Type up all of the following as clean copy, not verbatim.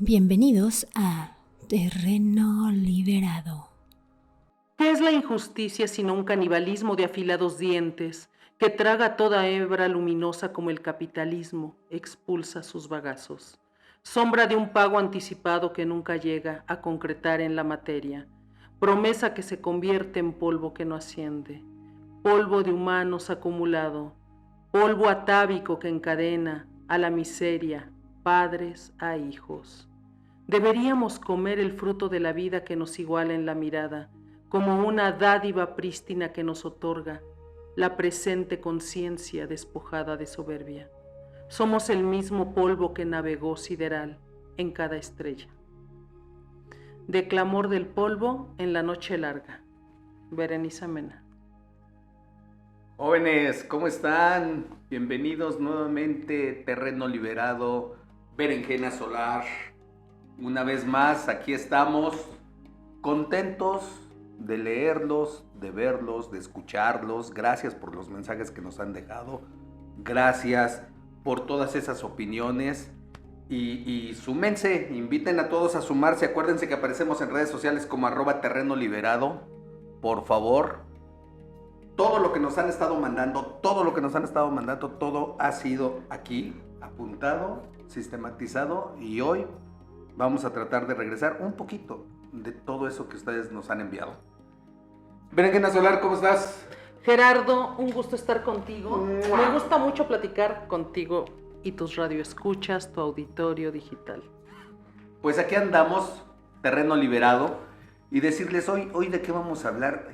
Bienvenidos a Terreno Liberado. ¿Qué es la injusticia sino un canibalismo de afilados dientes que traga toda hebra luminosa como el capitalismo expulsa sus bagazos? Sombra de un pago anticipado que nunca llega a concretar en la materia, promesa que se convierte en polvo que no asciende, polvo de humanos acumulado, polvo atávico que encadena a la miseria, padres a hijos. Deberíamos comer el fruto de la vida que nos iguala en la mirada, como una dádiva prístina que nos otorga la presente conciencia despojada de soberbia. Somos el mismo polvo que navegó sideral en cada estrella. De clamor del polvo en la noche larga. Berenice Mena. Jóvenes, ¿cómo están? Bienvenidos nuevamente, Terreno Liberado, Berenjena Solar. Una vez más, aquí estamos, contentos de leerlos, de verlos, de escucharlos. Gracias por los mensajes que nos han dejado. Gracias por todas esas opiniones. Y súmense, inviten a todos a sumarse. Acuérdense que aparecemos en redes sociales como @terrenoliberado. Por favor, todo lo que nos han estado mandando, todo ha sido aquí, apuntado, sistematizado. Y hoy vamos a tratar de regresar un poquito de todo eso que ustedes nos han enviado. Berenjena Solar, ¿cómo estás? Gerardo, un gusto estar contigo. Me gusta mucho platicar contigo y tus radioescuchas, tu auditorio digital. Pues aquí andamos, Terreno Liberado, y decirles hoy de qué vamos a hablar.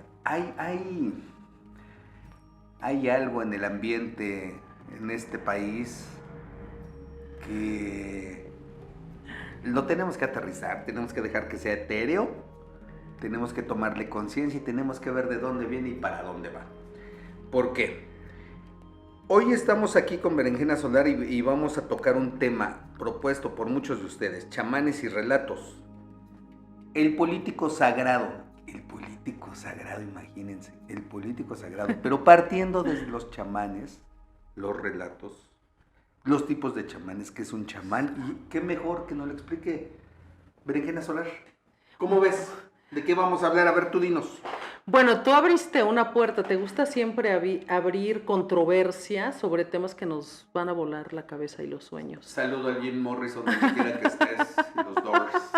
Hay algo en el ambiente en este país que lo tenemos que aterrizar, tenemos que dejar que sea etéreo, tenemos que tomarle conciencia y tenemos que ver de dónde viene y para dónde va. ¿Por qué? Hoy estamos aquí con Berenjena Solar y vamos a tocar un tema propuesto por muchos de ustedes, chamanes y relatos. El político sagrado, imagínense, el político sagrado, pero partiendo desde los chamanes, los relatos, los tipos de chamanes, que es un chamán, y qué mejor que nos lo explique Berenjena Solar. ¿Cómo ves? ¿De qué vamos a hablar? A ver, tú dinos. Bueno, tú abriste una puerta, te gusta siempre abrir controversia sobre temas que nos van a volar la cabeza y los sueños. Saludo a Jim Morrison, donde quiera que estés, los Doors.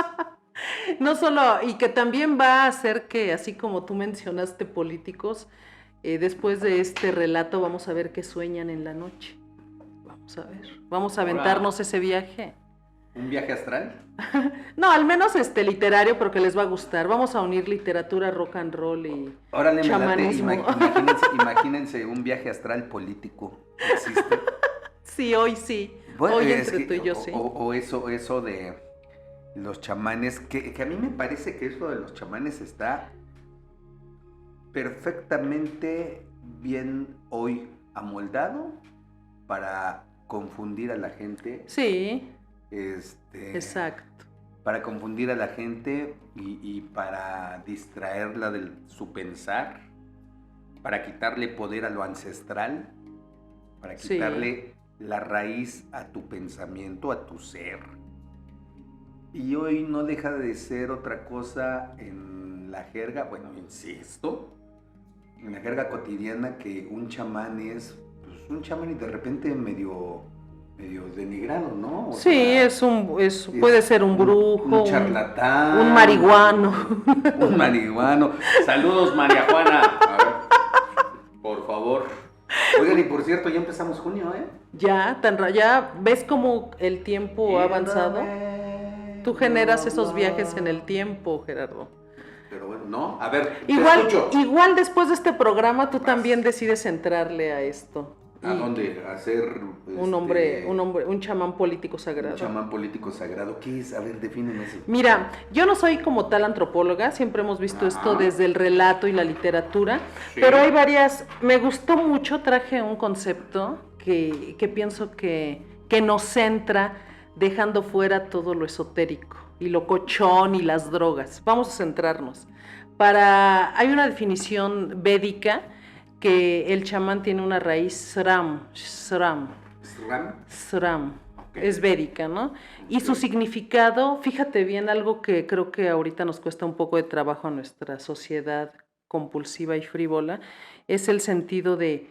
No solo, y que también va a hacer que, así como tú mencionaste políticos, después de este relato vamos a ver qué sueñan en la noche. Vamos a ver, vamos a aventarnos ese viaje. ¿Un viaje astral? No, al menos literario, pero que les va a gustar. Vamos a unir literatura, rock and roll y órale, chamanismo. Imagínense un viaje astral político. ¿Existe? Sí, hoy sí. Bueno, hoy entre tú y yo sí. O eso de los chamanes, que a mí me parece que eso de los chamanes está perfectamente bien hoy amoldado para confundir a la gente. Sí. Exacto. Para confundir a la gente y para distraerla de su pensar, para quitarle poder a lo ancestral, para quitarle la raíz a tu pensamiento, a tu ser. Y hoy no deja de ser otra cosa en la jerga, bueno, insisto, en la jerga cotidiana, que un chamán es un chamán y de repente medio denigrado, ¿no? Sí, puede ser un brujo, un charlatán, un marihuano. Un marihuano. Saludos, María Juana. A ver, por favor. Oigan, y por cierto, ya empezamos junio, ¿eh? Ya ves cómo el tiempo ha avanzado. Tú generas esos viajes en el tiempo, Gerardo. Pero bueno, no, a ver, igual después de este programa tú también decides entrarle a esto. ¿A dónde? Hacer un chamán político sagrado. Un chamán político sagrado. ¿Qué es? A ver, defíneme eso. Mira, yo no soy como tal antropóloga, siempre hemos visto esto desde el relato y la literatura, pero hay varias. Me gustó mucho, traje un concepto que pienso que nos centra, dejando fuera todo lo esotérico y lo cochón y las drogas. Vamos a centrarnos. Hay una definición védica que el chamán tiene una raíz sram. ¿Sram? Sram. Ok. es védica, ¿no? Y su significado, fíjate bien, algo que creo que ahorita nos cuesta un poco de trabajo a nuestra sociedad compulsiva y frívola, es el sentido de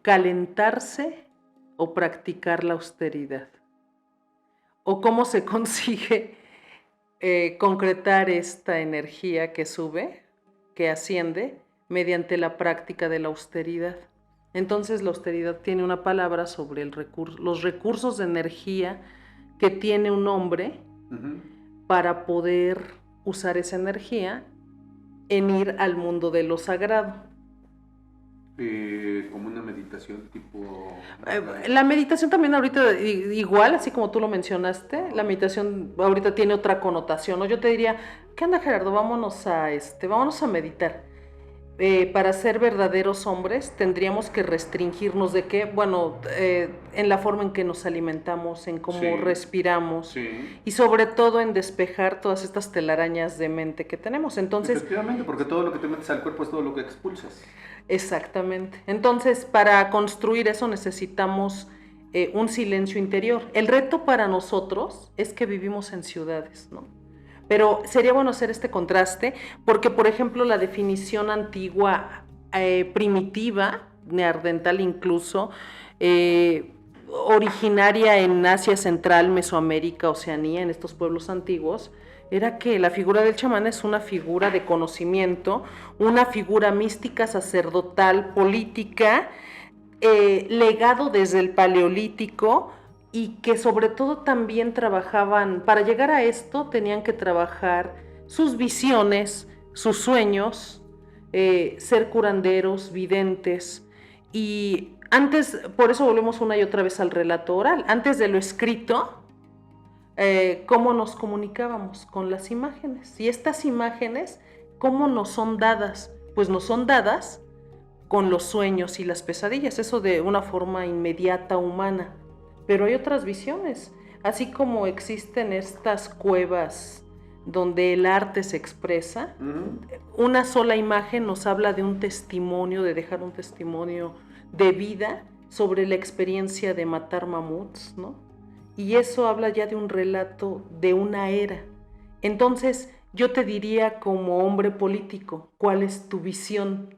calentarse o practicar la austeridad. O cómo se consigue concretar esta energía que sube, que asciende, mediante la práctica de la austeridad. Entonces la austeridad tiene una palabra sobre los recursos de energía que tiene un hombre para poder usar esa energía en ir al mundo de lo sagrado. Como una meditación tipo... La meditación también ahorita, igual, así como tú lo mencionaste, la meditación ahorita tiene otra connotación, ¿no? Yo te diría, ¿qué onda, Gerardo? Vámonos a meditar. Para ser verdaderos hombres tendríamos que restringirnos de qué, bueno, en la forma en que nos alimentamos, en cómo respiramos y sobre todo en despejar todas estas telarañas de mente que tenemos. Entonces, efectivamente, porque todo lo que te metes al cuerpo es todo lo que expulsas. Exactamente. Entonces, para construir eso necesitamos un silencio interior. El reto para nosotros es que vivimos en ciudades, ¿no? Pero sería bueno hacer este contraste porque, por ejemplo, la definición antigua, primitiva, neandertal incluso, originaria en Asia Central, Mesoamérica, Oceanía, en estos pueblos antiguos, era que la figura del chamán es una figura de conocimiento, una figura mística, sacerdotal, política, legado desde el Paleolítico, y que sobre todo también trabajaban, para llegar a esto tenían que trabajar sus visiones, sus sueños, ser curanderos, videntes, y antes, por eso volvemos una y otra vez al relato oral, antes de lo escrito, cómo nos comunicábamos con las imágenes, y estas imágenes, ¿cómo nos son dadas? Pues nos son dadas con los sueños y las pesadillas, eso de una forma inmediata, humana. Pero hay otras visiones, así como existen estas cuevas donde el arte se expresa, una sola imagen nos habla de un testimonio, de dejar un testimonio de vida sobre la experiencia de matar mamuts, ¿no? Y eso habla ya de un relato de una era. Entonces, yo te diría como hombre político, ¿cuál es tu visión?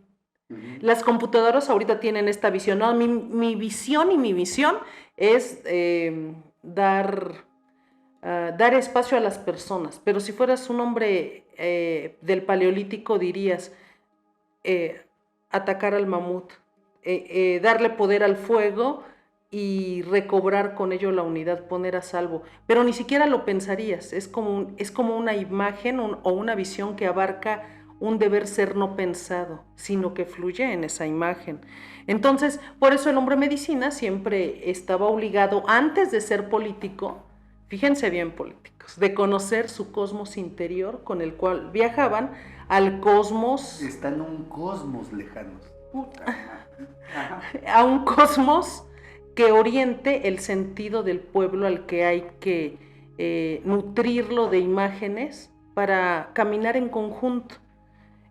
Las computadoras ahorita tienen esta visión, ¿no? Mi visión y mi visión es dar espacio a las personas, pero si fueras un hombre del Paleolítico dirías atacar al mamut, darle poder al fuego y recobrar con ello la unidad, poner a salvo, pero ni siquiera lo pensarías, es como una imagen o una visión que abarca un deber ser no pensado, sino que fluye en esa imagen. Entonces, por eso el hombre medicina siempre estaba obligado, antes de ser político, fíjense bien políticos, de conocer su cosmos interior con el cual viajaban al cosmos... Están en un cosmos lejanos. A un cosmos que oriente el sentido del pueblo al que hay que nutrirlo de imágenes para caminar en conjunto.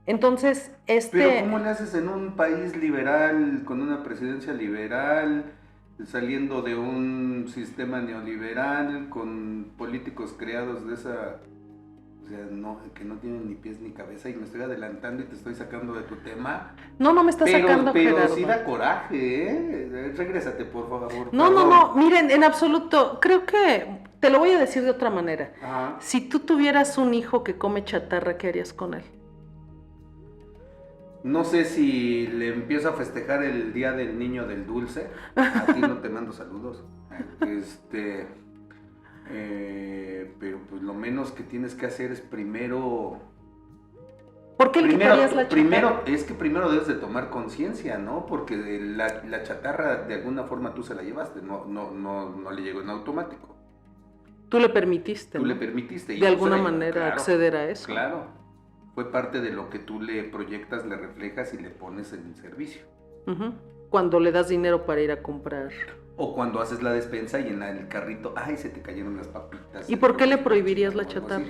Entonces, Pero ¿cómo le haces en un país liberal, con una presidencia liberal, saliendo de un sistema neoliberal, con políticos creados de esa... O sea, que no tienen ni pies ni cabeza, y me estoy adelantando y te estoy sacando de tu tema. No me estás sacando, Pero Gerardo. sí da coraje, ¿eh? Regrésate, por favor. No, miren, en absoluto, creo que te lo voy a decir de otra manera. Ajá. Si tú tuvieras un hijo que come chatarra, ¿qué harías con él? No sé si le empiezo a festejar el día del niño del dulce. A ti no te mando saludos. Pero pues lo menos que tienes que hacer es primero... ¿Por qué le quitarías la chatarra? Primero debes de tomar conciencia, ¿no? Porque la chatarra de alguna forma tú se la llevaste, no le llegó en automático. Tú le permitiste, Tú ¿no? le permitiste. De alguna manera acceder a eso. Claro. Fue parte de lo que tú le proyectas, le reflejas y le pones en servicio. Cuando le das dinero para ir a comprar. O cuando haces la despensa y en el carrito, ¡ay, se te cayeron las papitas! ¿Y por qué le prohibirías la chatarra?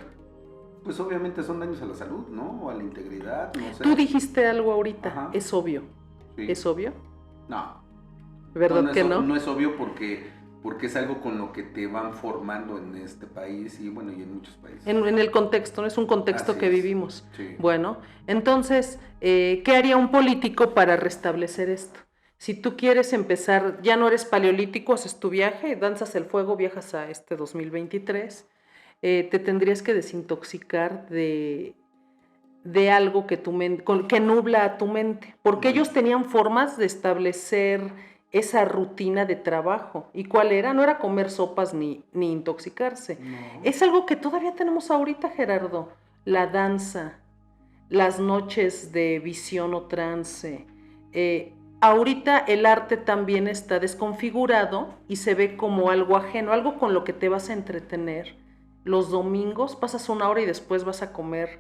Pues obviamente son daños a la salud, ¿no? O a la integridad, no sé. Tú dijiste algo ahorita, Ajá. Es obvio. Sí. ¿Es obvio? No. ¿Verdad que no? No es obvio porque porque es algo con lo que te van formando en este país y bueno, y en muchos países. En el contexto, ¿no? Es un contexto Así que es. vivimos. Sí. Bueno, entonces, ¿qué haría un político para restablecer esto? Si tú quieres empezar, ya no eres paleolítico, haces tu viaje, danzas el fuego, viajas a este 2023, te tendrías que desintoxicar de algo que que nubla a tu mente, porque ellos tenían formas de establecer esa rutina de trabajo. ¿Y cuál era? No era comer sopas ni intoxicarse. No. Es algo que todavía tenemos ahorita, Gerardo. La danza, las noches de visión o trance. Ahorita el arte también está desconfigurado y se ve como algo ajeno, algo con lo que te vas a entretener. Los domingos pasas una hora y después vas a comer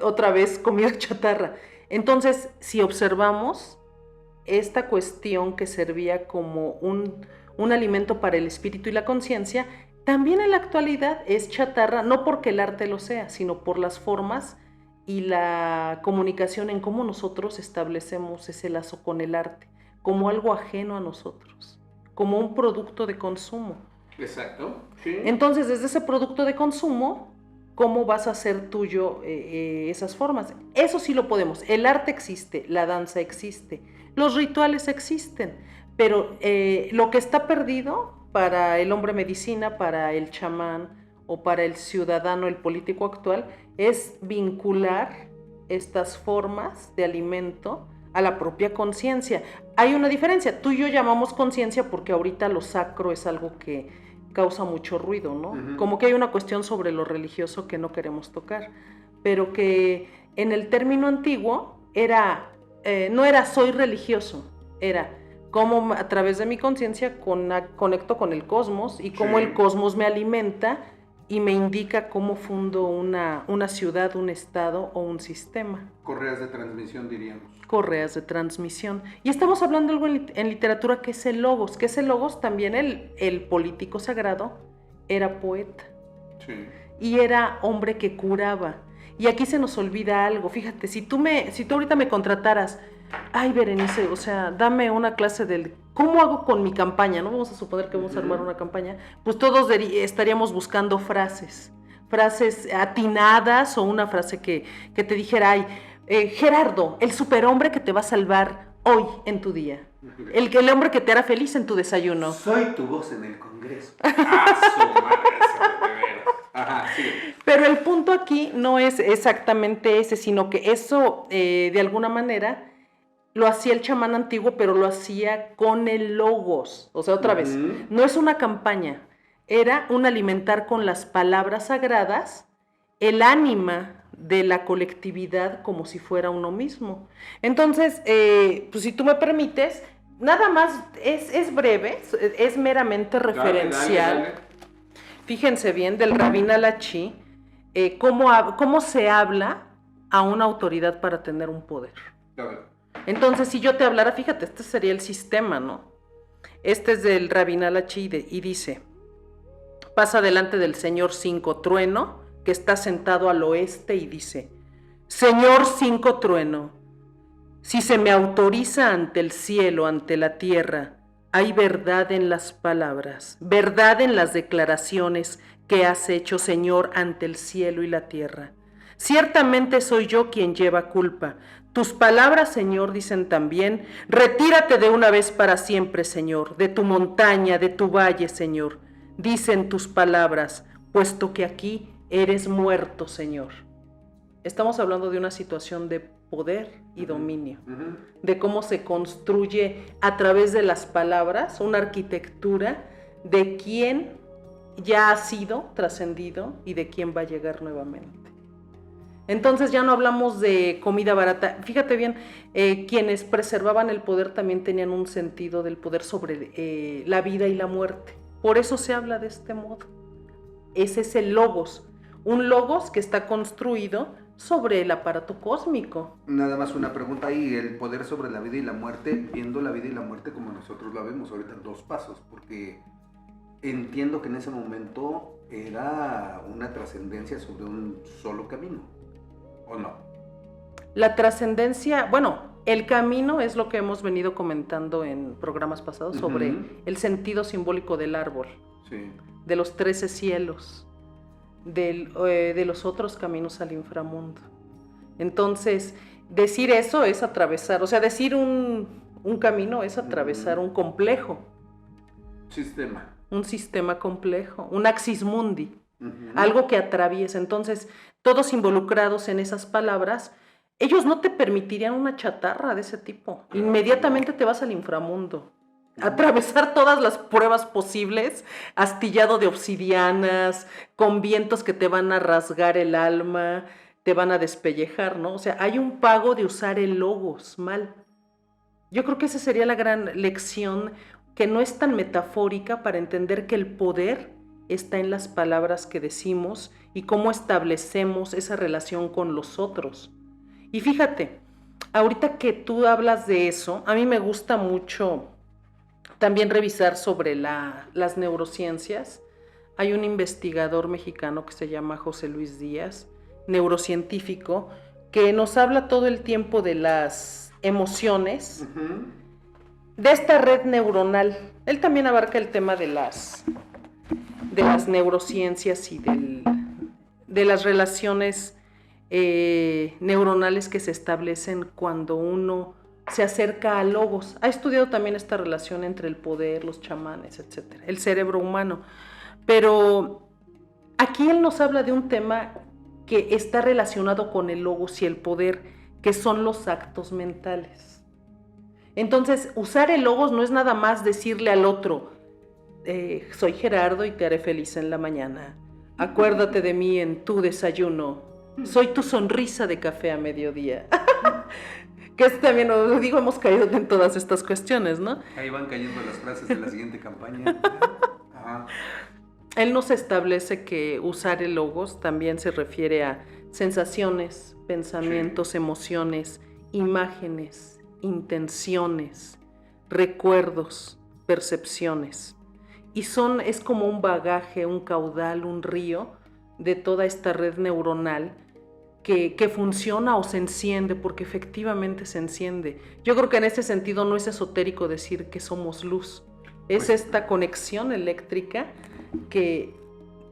otra vez comida chatarra. Entonces, si observamos, esta cuestión que servía como un alimento para el espíritu y la conciencia, también en la actualidad es chatarra, no porque el arte lo sea, sino por las formas y la comunicación en cómo nosotros establecemos ese lazo con el arte, como algo ajeno a nosotros, como un producto de consumo. Exacto. Sí. Entonces, desde ese producto de consumo, ¿cómo vas a hacer tuyo esas formas? Eso sí lo podemos. El arte existe, la danza existe, los rituales existen, pero lo que está perdido para el hombre medicina, para el chamán o para el ciudadano, el político actual, es vincular estas formas de alimento a la propia conciencia. Hay una diferencia. Tú y yo llamamos conciencia porque ahorita lo sacro es algo que causa mucho ruido, ¿no? Uh-huh. Como que hay una cuestión sobre lo religioso que no queremos tocar, pero que en el término antiguo era, no era soy religioso, era cómo a través de mi conciencia conecto con el cosmos y cómo el cosmos me alimenta y me indica cómo fundo una ciudad, un estado o un sistema. Correas de transmisión, diríamos. Correas de transmisión. Y estamos hablando algo en literatura que es el logos, también el político sagrado era poeta. Sí. Y era hombre que curaba. Y aquí se nos olvida algo. Fíjate, si tú ahorita me contrataras, ay, Berenice, o sea, dame una clase del cómo hago con mi campaña, ¿no? Vamos a suponer que vamos a armar una campaña. Pues todos estaríamos buscando frases atinadas o una frase que te dijera, ay, Gerardo, el superhombre que te va a salvar hoy en tu día. El hombre que te hará feliz en tu desayuno. Soy tu voz en el Congreso. Su madre, ajá, sí. Pero el punto aquí no es exactamente ese, sino que eso, de alguna manera, lo hacía el chamán antiguo, pero lo hacía con el logos. O sea, otra vez, no es una campaña, era un alimentar con las palabras sagradas el ánima de la colectividad como si fuera uno mismo. Entonces, pues si tú me permites, nada más es breve, es meramente referencial. Dale. Fíjense bien, del Rabín Alachí, cómo se habla a una autoridad para tener un poder. Entonces, si yo te hablara, fíjate, este sería el sistema, ¿no? Este es del Rabín Alachí y dice, pasa delante del señor Cinco Trueno, que está sentado al oeste y dice, Señor Cinco Trueno, si se me autoriza ante el cielo, ante la tierra, hay verdad en las palabras, verdad en las declaraciones que has hecho, Señor, ante el cielo y la tierra. Ciertamente soy yo quien lleva culpa. Tus palabras, Señor, dicen también, retírate de una vez para siempre, Señor, de tu montaña, de tu valle, Señor. Dicen tus palabras, puesto que aquí eres muerto, Señor. Estamos hablando de una situación de poder y dominio, de cómo se construye a través de las palabras una arquitectura de quién ya ha sido trascendido y de quién va a llegar nuevamente. Entonces ya no hablamos de comida barata. Fíjate bien, quienes preservaban el poder también tenían un sentido del poder sobre la vida y la muerte. Por eso se habla de este modo. Ese es el logos, un logos que está construido sobre el aparato cósmico. Nada más una pregunta ahí, el poder sobre la vida y la muerte, viendo la vida y la muerte como nosotros la vemos ahorita en dos pasos, porque entiendo que en ese momento era una trascendencia sobre un solo camino, ¿o no? La trascendencia, bueno, el camino es lo que hemos venido comentando en programas pasados sobre el sentido simbólico del árbol, de los 13 cielos, de los otros caminos al inframundo. Entonces, decir eso es atravesar, o sea, decir un camino es atravesar un complejo. Un sistema complejo, un axis mundi, algo que atraviesa. Entonces, todos involucrados en esas palabras, ellos no te permitirían una chatarra de ese tipo. Inmediatamente te vas al inframundo. Atravesar todas las pruebas posibles, astillado de obsidianas, con vientos que te van a rasgar el alma, te van a despellejar, ¿no? O sea, hay un pago de usar el logos mal. Yo creo que esa sería la gran lección, que no es tan metafórica, para entender que el poder está en las palabras que decimos y cómo establecemos esa relación con los otros. Y fíjate, ahorita que tú hablas de eso, a mí me gusta mucho también revisar sobre las neurociencias. Hay un investigador mexicano que se llama José Luis Díaz, neurocientífico, que nos habla todo el tiempo de las emociones, de esta red neuronal. Él también abarca el tema de las neurociencias y de las relaciones neuronales que se establecen cuando uno se acerca a logos. Ha estudiado también esta relación entre el poder, los chamanes, etcétera, el cerebro humano. Pero aquí él nos habla de un tema que está relacionado con el logos y el poder, que son los actos mentales. Entonces, usar el logos no es nada más decirle al otro, soy Gerardo y te haré feliz en la mañana. Acuérdate de mí en tu desayuno. Soy tu sonrisa de café a mediodía. Que también, os digo, hemos caído en todas estas cuestiones, ¿no? Ahí van cayendo las frases de la siguiente campaña. Ajá. Él nos establece que usar el logos también se refiere a sensaciones, pensamientos, emociones, imágenes, intenciones, recuerdos, percepciones. Y es como un bagaje, un caudal, un río de toda esta red neuronal que funciona o se enciende, porque efectivamente se enciende. Yo creo que en ese sentido no es esotérico decir que somos luz. Es esta conexión eléctrica que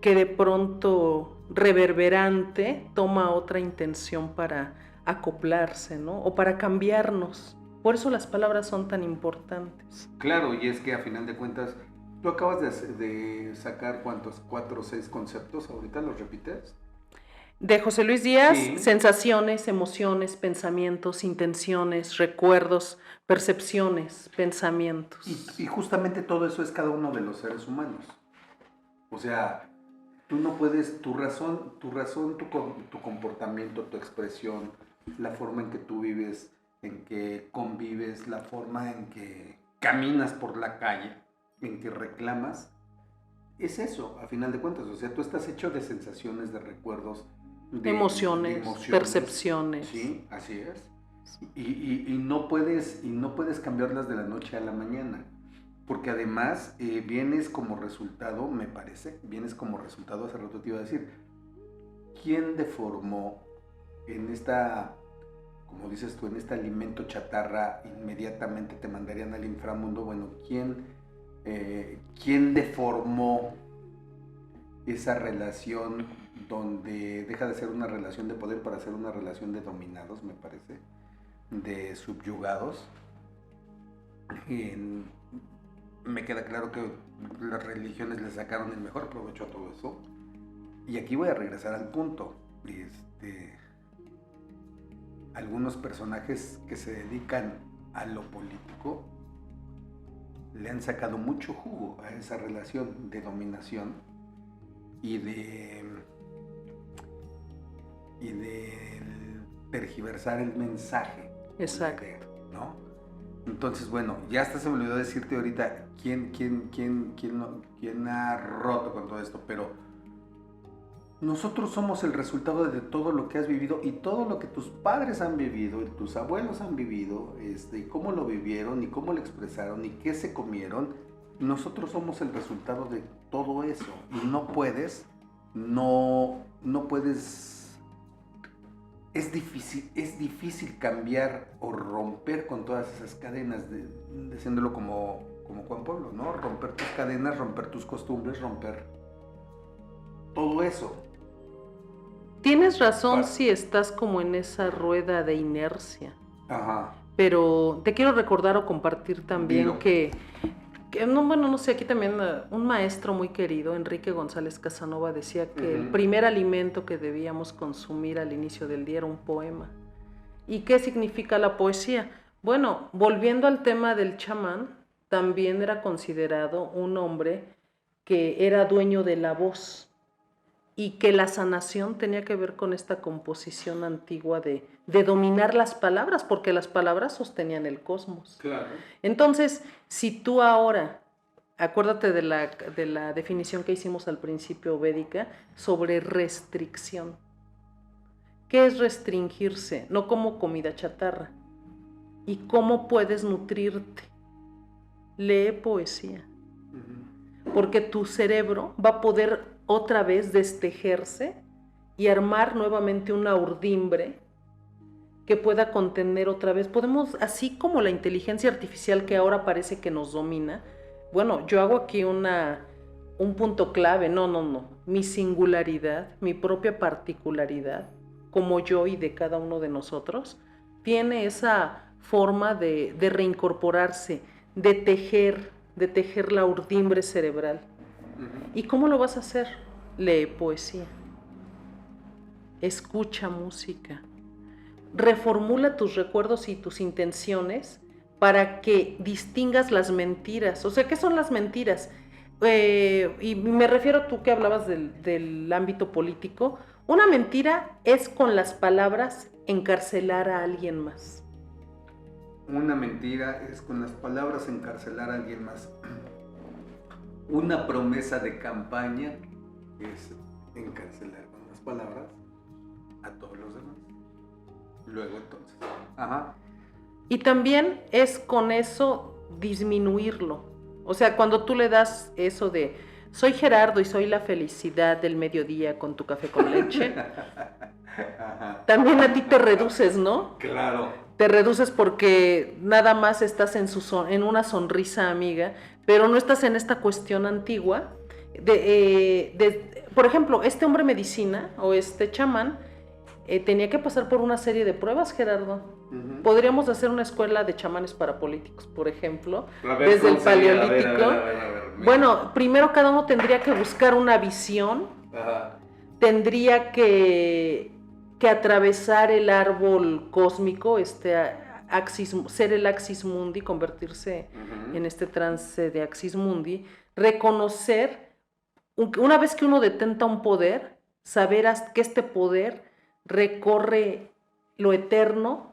de pronto reverberante toma otra intención para acoplarse, ¿no? O para cambiarnos. Por eso las palabras son tan importantes. Claro, y es que a final de cuentas, tú acabas de sacar ¿cuántos? 4 o 6 conceptos, ahorita los repites. De José Luis Díaz, sí. Sensaciones, emociones, pensamientos, intenciones, recuerdos, percepciones, pensamientos. Y justamente todo eso es cada uno de los seres humanos. O sea, tú no puedes, tu razón, tu comportamiento, tu expresión, la forma en que tú vives, en que convives, la forma en que caminas por la calle, en que reclamas, es eso, a final de cuentas. O sea, tú estás hecho de sensaciones, de recuerdos, de emociones, percepciones. Sí, así es. Y no puedes cambiarlas de la noche a la mañana, porque además vienes como resultado, me parece, hace rato te iba a decir, ¿quién deformó en esta, como dices tú, en este alimento chatarra, inmediatamente te mandarían al inframundo? Bueno, ¿quién deformó esa relación donde deja de ser una relación de poder para ser una relación de dominados, me parece, de subyugados? Me queda claro que las religiones le sacaron el mejor provecho a todo eso. Y aquí voy a regresar al punto. Algunos personajes que se dedican a lo político le han sacado mucho jugo a esa relación de dominación y de tergiversar el mensaje. Exacto. ¿No? Entonces, bueno, ya hasta se me olvidó decirte ahorita quién ha roto con todo esto, pero nosotros somos el resultado de todo lo que has vivido y todo lo que tus padres han vivido y tus abuelos han vivido, y cómo lo vivieron y cómo lo expresaron y qué se comieron. Nosotros somos el resultado de todo eso y no puedes es difícil cambiar o romper con todas esas cadenas, diciéndolo como Juan Pablo, ¿no? Romper tus cadenas, romper tus costumbres, romper todo eso. Tienes razón si estás como en esa rueda de inercia. Ajá. Pero te quiero recordar o compartir también Dilo. que no sé, aquí también un maestro muy querido, Enrique González Casanova, decía que el primer alimento que debíamos consumir al inicio del día era un poema. ¿Y qué significa la poesía? Bueno, volviendo al tema del chamán, también era considerado un hombre que era dueño de la voz y que la sanación tenía que ver con esta composición antigua de dominar las palabras, porque las palabras sostenían el cosmos. Claro. Entonces, si tú ahora, acuérdate de la definición que hicimos al principio védica sobre restricción. ¿Qué es restringirse? No como comida chatarra. ¿Y cómo puedes nutrirte? Lee poesía. Porque tu cerebro va a poder otra vez destejerse y armar nuevamente una urdimbre que pueda contener otra vez. Podemos, así como la inteligencia artificial que ahora parece que nos domina, bueno, yo hago aquí un punto clave, no, mi singularidad, mi propia particularidad, como yo y de cada uno de nosotros, tiene esa forma de reincorporarse, de tejer la urdimbre cerebral. ¿Y cómo lo vas a hacer? Lee poesía, escucha música, reformula tus recuerdos y tus intenciones para que distingas las mentiras. O sea, ¿qué son las mentiras? Y me refiero, tú que hablabas del ámbito político, una mentira es con las palabras encarcelar a alguien más. Una mentira es con las palabras encarcelar a alguien más. Una promesa de campaña es encarcelar con las palabras a todos los demás. Luego entonces. Ajá. Y también es con eso disminuirlo. O sea, cuando tú le das eso de soy Gerardo y soy la felicidad del mediodía con tu café con leche, también a ti te reduces, ¿no? Claro. Te reduces porque nada más estás en una sonrisa amiga, pero no estás en esta cuestión antigua. Por ejemplo, este hombre medicina o este chamán tenía que pasar por una serie de pruebas, Gerardo. Podríamos hacer una escuela de chamanes para políticos, por ejemplo, desde el paleolítico. A ver, bueno, primero cada uno tendría que buscar una visión. Ajá. Tendría que atravesar el árbol cósmico, ser el Axis Mundi, convertirse en este trance de Axis Mundi, reconocer, una vez que uno detenta un poder, saber que este poder recorre lo eterno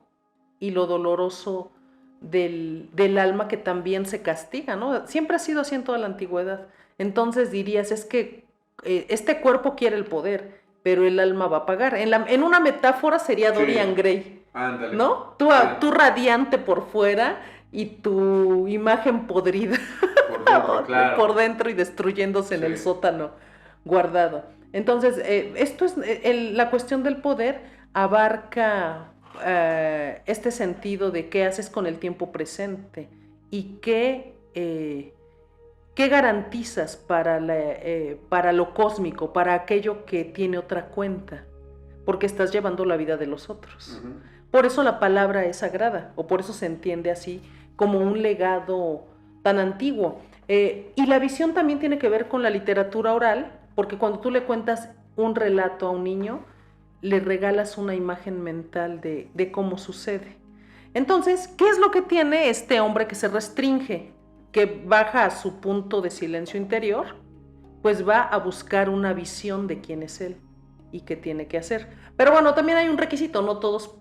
y lo doloroso del alma que también se castiga, ¿no? Siempre ha sido así en toda la antigüedad. Entonces dirías, es que este cuerpo quiere el poder, pero el alma va a pagar. En una metáfora sería Dorian Gray, ándale, ¿no? Tú radiante por fuera y tu imagen podrida por dentro, claro. por dentro y destruyéndose en el sótano guardado. Entonces, esto es la cuestión del poder abarca este sentido de qué haces con el tiempo presente y qué garantizas para lo cósmico, para aquello que tiene otra cuenta, porque estás llevando la vida de los otros. Por eso la palabra es sagrada, o por eso se entiende así como un legado tan antiguo. Y la visión también tiene que ver con la literatura oral, porque cuando tú le cuentas un relato a un niño, le regalas una imagen mental de cómo sucede. Entonces, ¿qué es lo que tiene este hombre que se restringe, que baja a su punto de silencio interior? Pues va a buscar una visión de quién es él y qué tiene que hacer. Pero bueno, también hay un requisito, no todos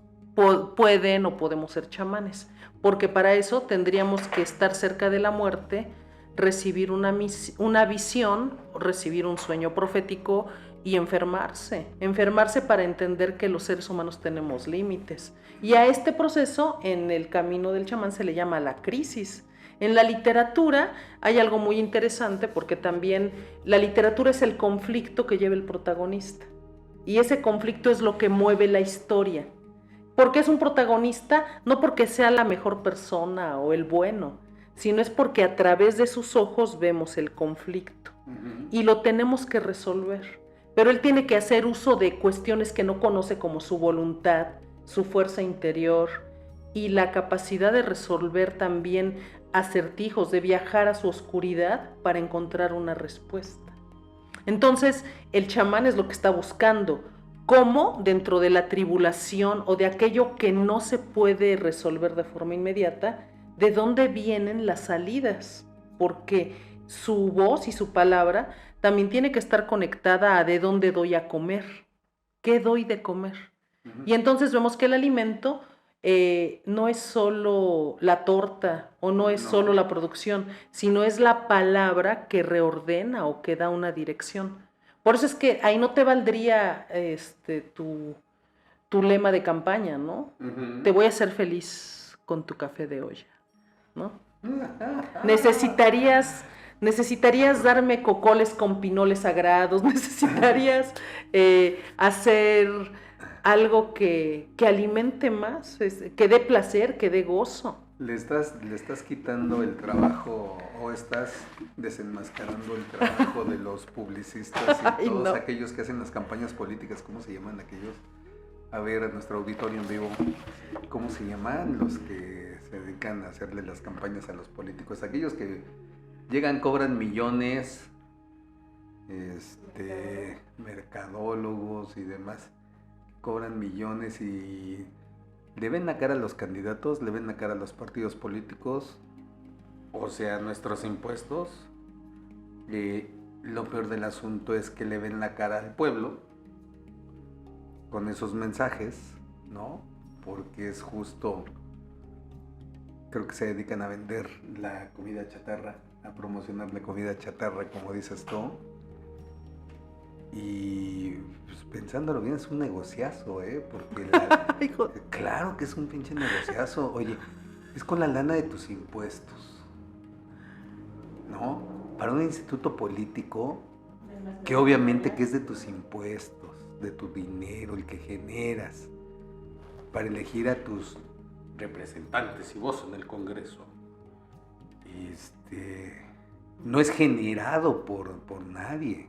pueden o podemos ser chamanes, porque para eso tendríamos que estar cerca de la muerte, recibir una visión, recibir un sueño profético y enfermarse para entender que los seres humanos tenemos límites. Y a este proceso, en el camino del chamán, se le llama la crisis. En la literatura hay algo muy interesante porque también la literatura es el conflicto que lleva el protagonista. y ese conflicto es lo que mueve la historia. ¿Por qué es un protagonista? No porque sea la mejor persona o el bueno, sino es porque a través de sus ojos vemos el conflicto y lo tenemos que resolver. Pero él tiene que hacer uso de cuestiones que no conoce, como su voluntad, su fuerza interior y la capacidad de resolver también acertijos, de viajar a su oscuridad para encontrar una respuesta. Entonces, el chamán es lo que está buscando, cómo dentro de la tribulación o de aquello que no se puede resolver de forma inmediata, de dónde vienen las salidas, porque su voz y su palabra también tiene que estar conectada a de dónde doy a comer, qué doy de comer. Y entonces vemos que el alimento no es solo la torta o no es solo la producción, sino es la palabra que reordena o que da una dirección. Por eso es que ahí no te valdría tu lema de campaña, ¿no? Te voy a hacer feliz con tu café de olla, ¿no? Necesitarías darme cocoles con pinoles sagrados, necesitarías hacer algo que alimente más, que dé placer, que dé gozo. ¿Le estás quitando el trabajo o estás desenmascarando el trabajo de los publicistas y todos aquellos que hacen las campañas políticas? ¿Cómo se llaman aquellos? A ver, a nuestro auditorio en vivo, ¿cómo se llaman los que se dedican a hacerle las campañas a los políticos? Aquellos que llegan, cobran millones, mercadólogos y demás, cobran millones y le ven la cara a los candidatos, le ven la cara a los partidos políticos, o sea, nuestros impuestos. Lo peor del asunto es que le ven la cara al pueblo con esos mensajes, ¿no? Porque es justo, creo que se dedican a vender la comida chatarra, a promocionar la comida chatarra, como dices tú. Y pues, pensándolo bien, es un negociazo, porque claro que es un pinche negociazo. Oye, es con la lana de tus impuestos, ¿no? Para un instituto político, que obviamente que es de tus impuestos, de tu dinero, el que generas, para elegir a tus representantes y voz en el Congreso. No es generado por nadie.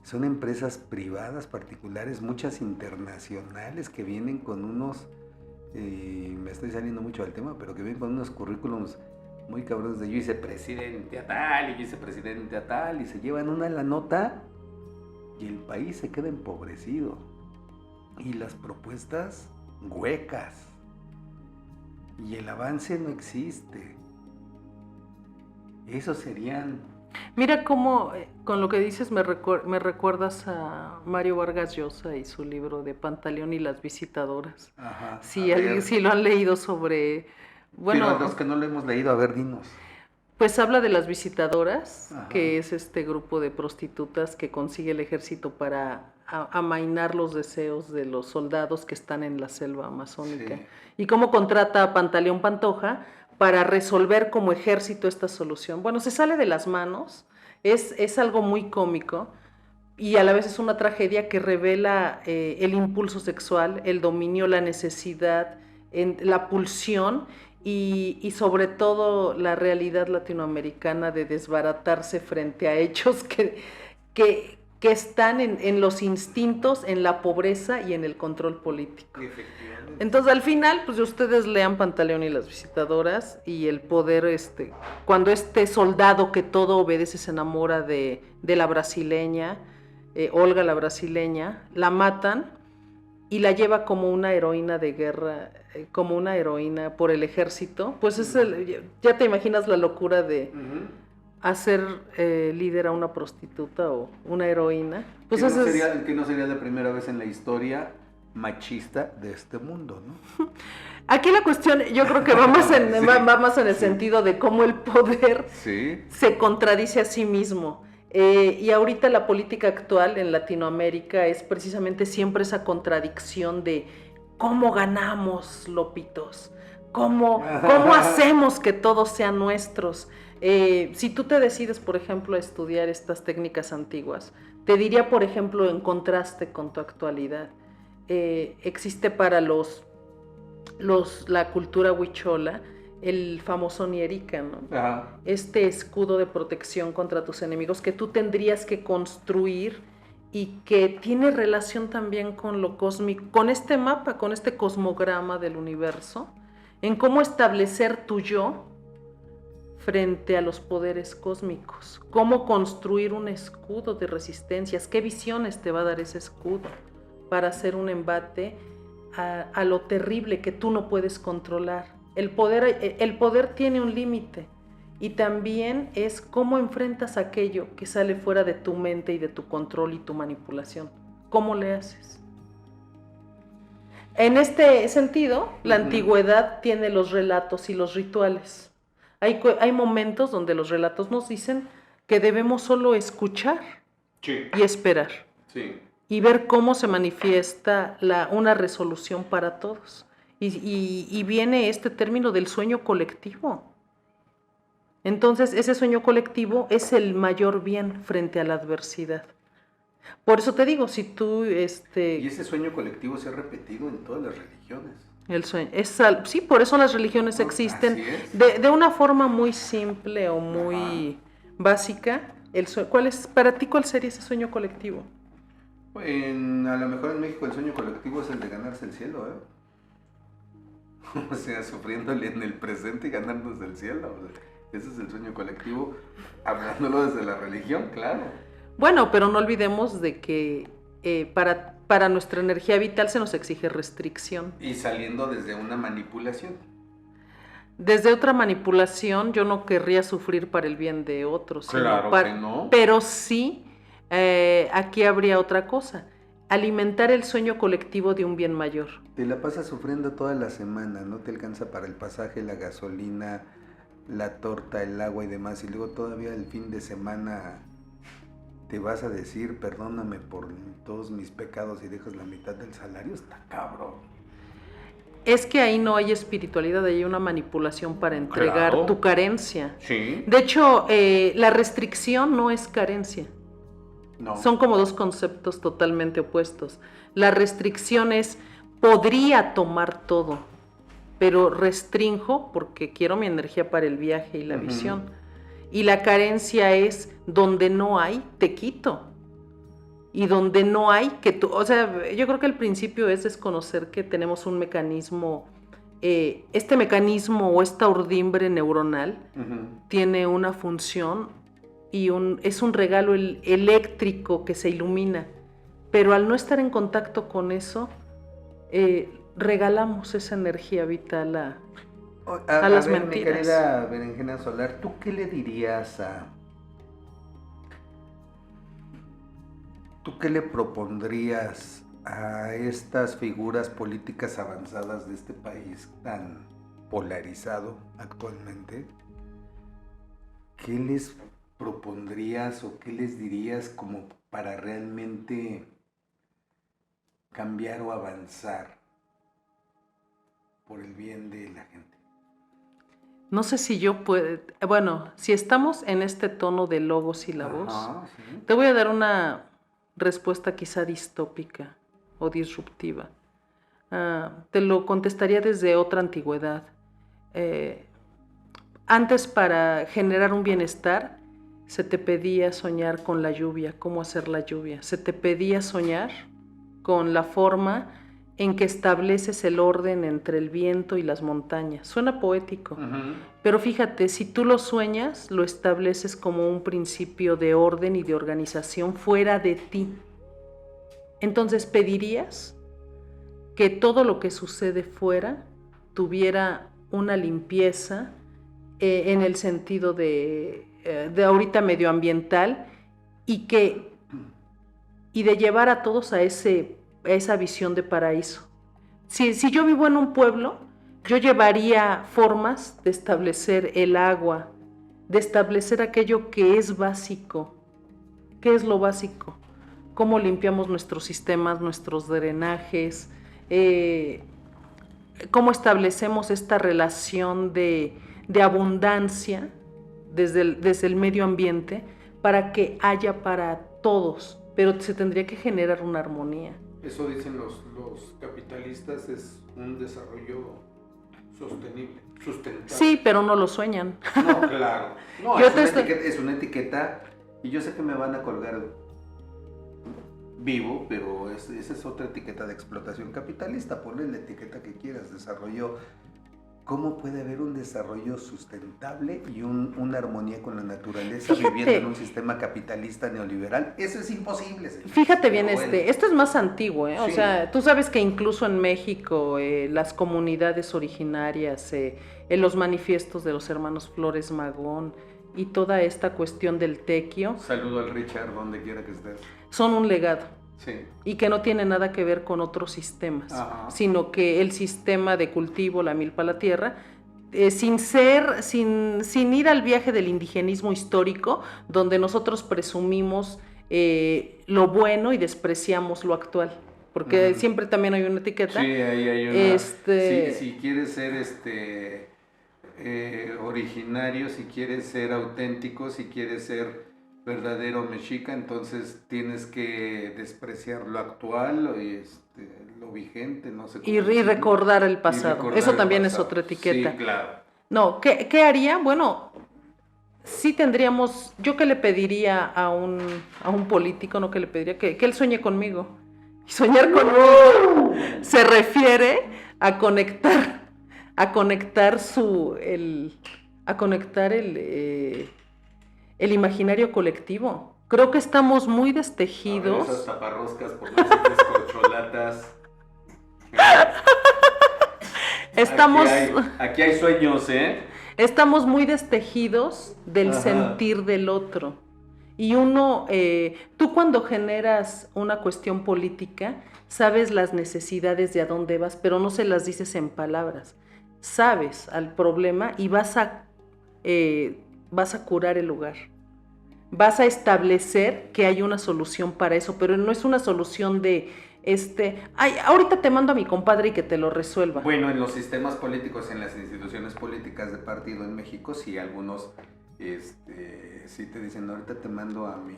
Son empresas privadas, particulares, muchas internacionales que vienen con unos, me estoy saliendo mucho del tema, pero que vienen con unos currículums muy cabrones de yo hice presidente a tal y yo hice presidente a tal, y se llevan una la nota y el país se queda empobrecido. Y las propuestas huecas. Y el avance no existe. Esos serían... Mira cómo, con lo que dices, me recuerdas a Mario Vargas Llosa y su libro de Pantaleón y las visitadoras. Ajá, si lo han leído sobre... Bueno, pero los que no lo hemos leído, a ver, dinos. Pues habla de las visitadoras, ajá, que es este grupo de prostitutas que consigue el ejército para amainar los deseos de los soldados que están en la selva amazónica. Sí. Y cómo contrata a Pantaleón Pantoja para resolver como ejército esta solución. Bueno, se sale de las manos, es algo muy cómico y a la vez es una tragedia que revela el impulso sexual, el dominio, la necesidad, la pulsión y sobre todo la realidad latinoamericana de desbaratarse frente a hechos que están en los instintos, en la pobreza y en el control político. Entonces, al final, pues ustedes lean Pantaleón y las visitadoras y el poder, cuando este soldado que todo obedece se enamora de la brasileña, Olga la brasileña, la matan y la lleva como una heroína de guerra, como una heroína por el ejército, pues ya te imaginas la locura de... hacer líder a una prostituta o una heroína. Pues que no sería la primera vez en la historia machista de este mundo, ¿no? Aquí la cuestión, yo creo que va más en el sentido de cómo el poder se contradice a sí mismo. Y ahorita la política actual en Latinoamérica es precisamente siempre esa contradicción de cómo ganamos, lopitos, cómo hacemos que todos sean nuestros. Si tú te decides, por ejemplo, a estudiar estas técnicas antiguas, te diría, por ejemplo, en contraste con tu actualidad, existe para la cultura huichola el famoso Nierica, ¿no? Ajá. Este escudo de protección contra tus enemigos que tú tendrías que construir y que tiene relación también con lo cósmico, con este mapa, con este cosmograma del universo, en cómo establecer tu yo frente a los poderes cósmicos, cómo construir un escudo de resistencias, qué visiones te va a dar ese escudo para hacer un embate a lo terrible que tú no puedes controlar. El poder tiene un límite y también es cómo enfrentas aquello que sale fuera de tu mente y de tu control y tu manipulación. ¿Cómo le haces? En este sentido, la antigüedad tiene los relatos y los rituales. Hay momentos donde los relatos nos dicen que debemos solo escuchar y esperar. Sí. Y ver cómo se manifiesta una resolución para todos. Y viene este término del sueño colectivo. Entonces, ese sueño colectivo es el mayor bien frente a la adversidad. Por eso te digo, si tú... Y ese sueño colectivo se ha repetido en todas las religiones. El sueño, sí, por eso las religiones existen de una forma muy simple o muy básica. Para ti, ¿cuál sería ese sueño colectivo? A lo mejor en México el sueño colectivo es el de ganarse el cielo, ¿eh? O sea, sufriéndole en el presente y ganándose el cielo. O sea, ese es el sueño colectivo, hablándolo desde la religión, claro. Bueno, pero no olvidemos de que para nuestra energía vital se nos exige restricción. Y saliendo desde una manipulación. Desde otra manipulación, yo no querría sufrir para el bien de otros. Claro que no. Pero sí, aquí habría otra cosa. Alimentar el sueño colectivo de un bien mayor. Te la pasas sufriendo toda la semana, no te alcanza para el pasaje, la gasolina, la torta, el agua y demás, y luego todavía el fin de semana te vas a decir perdóname por todos mis pecados y dejas la mitad del salario. Está cabrón. Es que ahí no hay espiritualidad, ahí hay una manipulación para entregar tu carencia. Sí. De hecho, la restricción no es carencia. No. Son como dos conceptos totalmente opuestos. La restricción es, podría tomar todo, pero restrinjo porque quiero mi energía para el viaje y la visión. Y la carencia es, donde no hay, te quito. Y donde no hay, o sea, yo creo que el principio es desconocer que tenemos un mecanismo, este mecanismo o esta urdimbre neuronal tiene una función y es un regalo eléctrico que se ilumina, pero al no estar en contacto con eso, regalamos esa energía vital a las mentiras. Mi querida Berenjena Solar, ¿tú qué le dirías ¿Tú qué le propondrías a estas figuras políticas avanzadas de este país tan polarizado actualmente? ¿Qué les propondrías o qué les dirías como para realmente cambiar o avanzar por el bien de la gente? No sé si yo puedo... Bueno, si estamos en este tono de logos y la voz, ¿sí? Te voy a dar una respuesta quizá distópica o disruptiva. Te lo contestaría desde otra antigüedad. Antes, para generar un bienestar, se te pedía soñar con la lluvia, cómo hacer la lluvia. Se te pedía soñar con la forma en que estableces el orden entre el viento y las montañas. Suena poético, pero fíjate, si tú lo sueñas, lo estableces como un principio de orden y de organización fuera de ti. Entonces pedirías que todo lo que sucede fuera tuviera una limpieza en el sentido de ahorita medioambiental y de llevar a todos a esa visión de paraíso. Si yo vivo en un pueblo, yo llevaría formas de establecer el agua, de establecer aquello que es básico. ¿Qué es lo básico? Cómo limpiamos nuestros sistemas, nuestros drenajes, cómo establecemos esta relación de abundancia desde el medio ambiente para que haya para todos, pero se tendría que generar una armonía. Eso dicen los capitalistas, es un desarrollo sustentable. Sí, pero no lo sueñan. No, claro. No, es una etiqueta y yo sé que me van a colgar vivo, pero esa es otra etiqueta de explotación capitalista. Ponle la etiqueta que quieras, desarrollo. ¿Cómo puede haber un desarrollo sustentable y una armonía con la naturaleza viviendo en un sistema capitalista neoliberal? Eso es imposible, señor. Fíjate bien, esto es más antiguo, ¿eh? Sí. O sea, tú sabes que incluso en México las comunidades originarias, en los manifiestos de los hermanos Flores Magón y toda esta cuestión del tequio. Saludo al Richard, donde quiera que estés. Son un legado. Sí. Y que no tiene nada que ver con otros sistemas, Ajá. sino que el sistema de cultivo, la milpa a la tierra, sin ir al viaje del indigenismo histórico, donde nosotros presumimos lo bueno y despreciamos lo actual, porque siempre también hay una etiqueta. Sí, ahí hay una. Si quieres ser originario, si quieres ser auténtico, si quieres ser verdadero mexica, entonces tienes que despreciar lo actual, lo vigente, no sé cómo y decirlo. recordar el pasado. Recordar Eso el también pasado. es otra etiqueta. Sí, claro. No, ¿qué haría? Bueno, sí tendríamos, yo que le pediría a un político, no que le pediría, que él sueñe conmigo. Y soñar conmigo se refiere a conectar el imaginario colectivo. Creo que estamos muy destejidos. Esas taparroscas por las corcholatas. Estamos... Aquí hay sueños, ¿eh? Estamos muy destejidos del Ajá. sentir del otro. Y tú cuando generas una cuestión política, sabes las necesidades de a dónde vas, pero no se las dices en palabras. Sabes al problema y vas a curar el lugar. Vas a establecer que hay una solución para eso, pero no es una solución de ahorita te mando a mi compadre y que te lo resuelva. Bueno, en los sistemas políticos, en las instituciones políticas de partido en México, sí, algunos sí te dicen, ahorita te mando a mi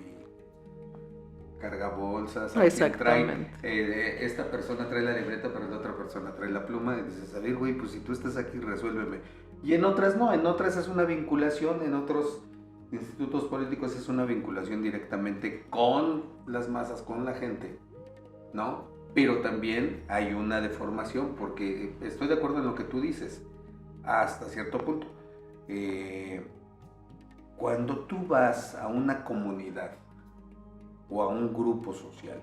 cargabolsas, Exactamente. esta persona trae la libreta, pero la otra persona trae la pluma, y dices, a ver, güey, pues si tú estás aquí, resuélveme. Y en otras no, en otras es una vinculación, en otros institutos políticos es una vinculación directamente con las masas, con la gente, ¿no? Pero también hay una deformación, porque estoy de acuerdo en lo que tú dices, hasta cierto punto. Cuando tú vas a una comunidad o a un grupo social,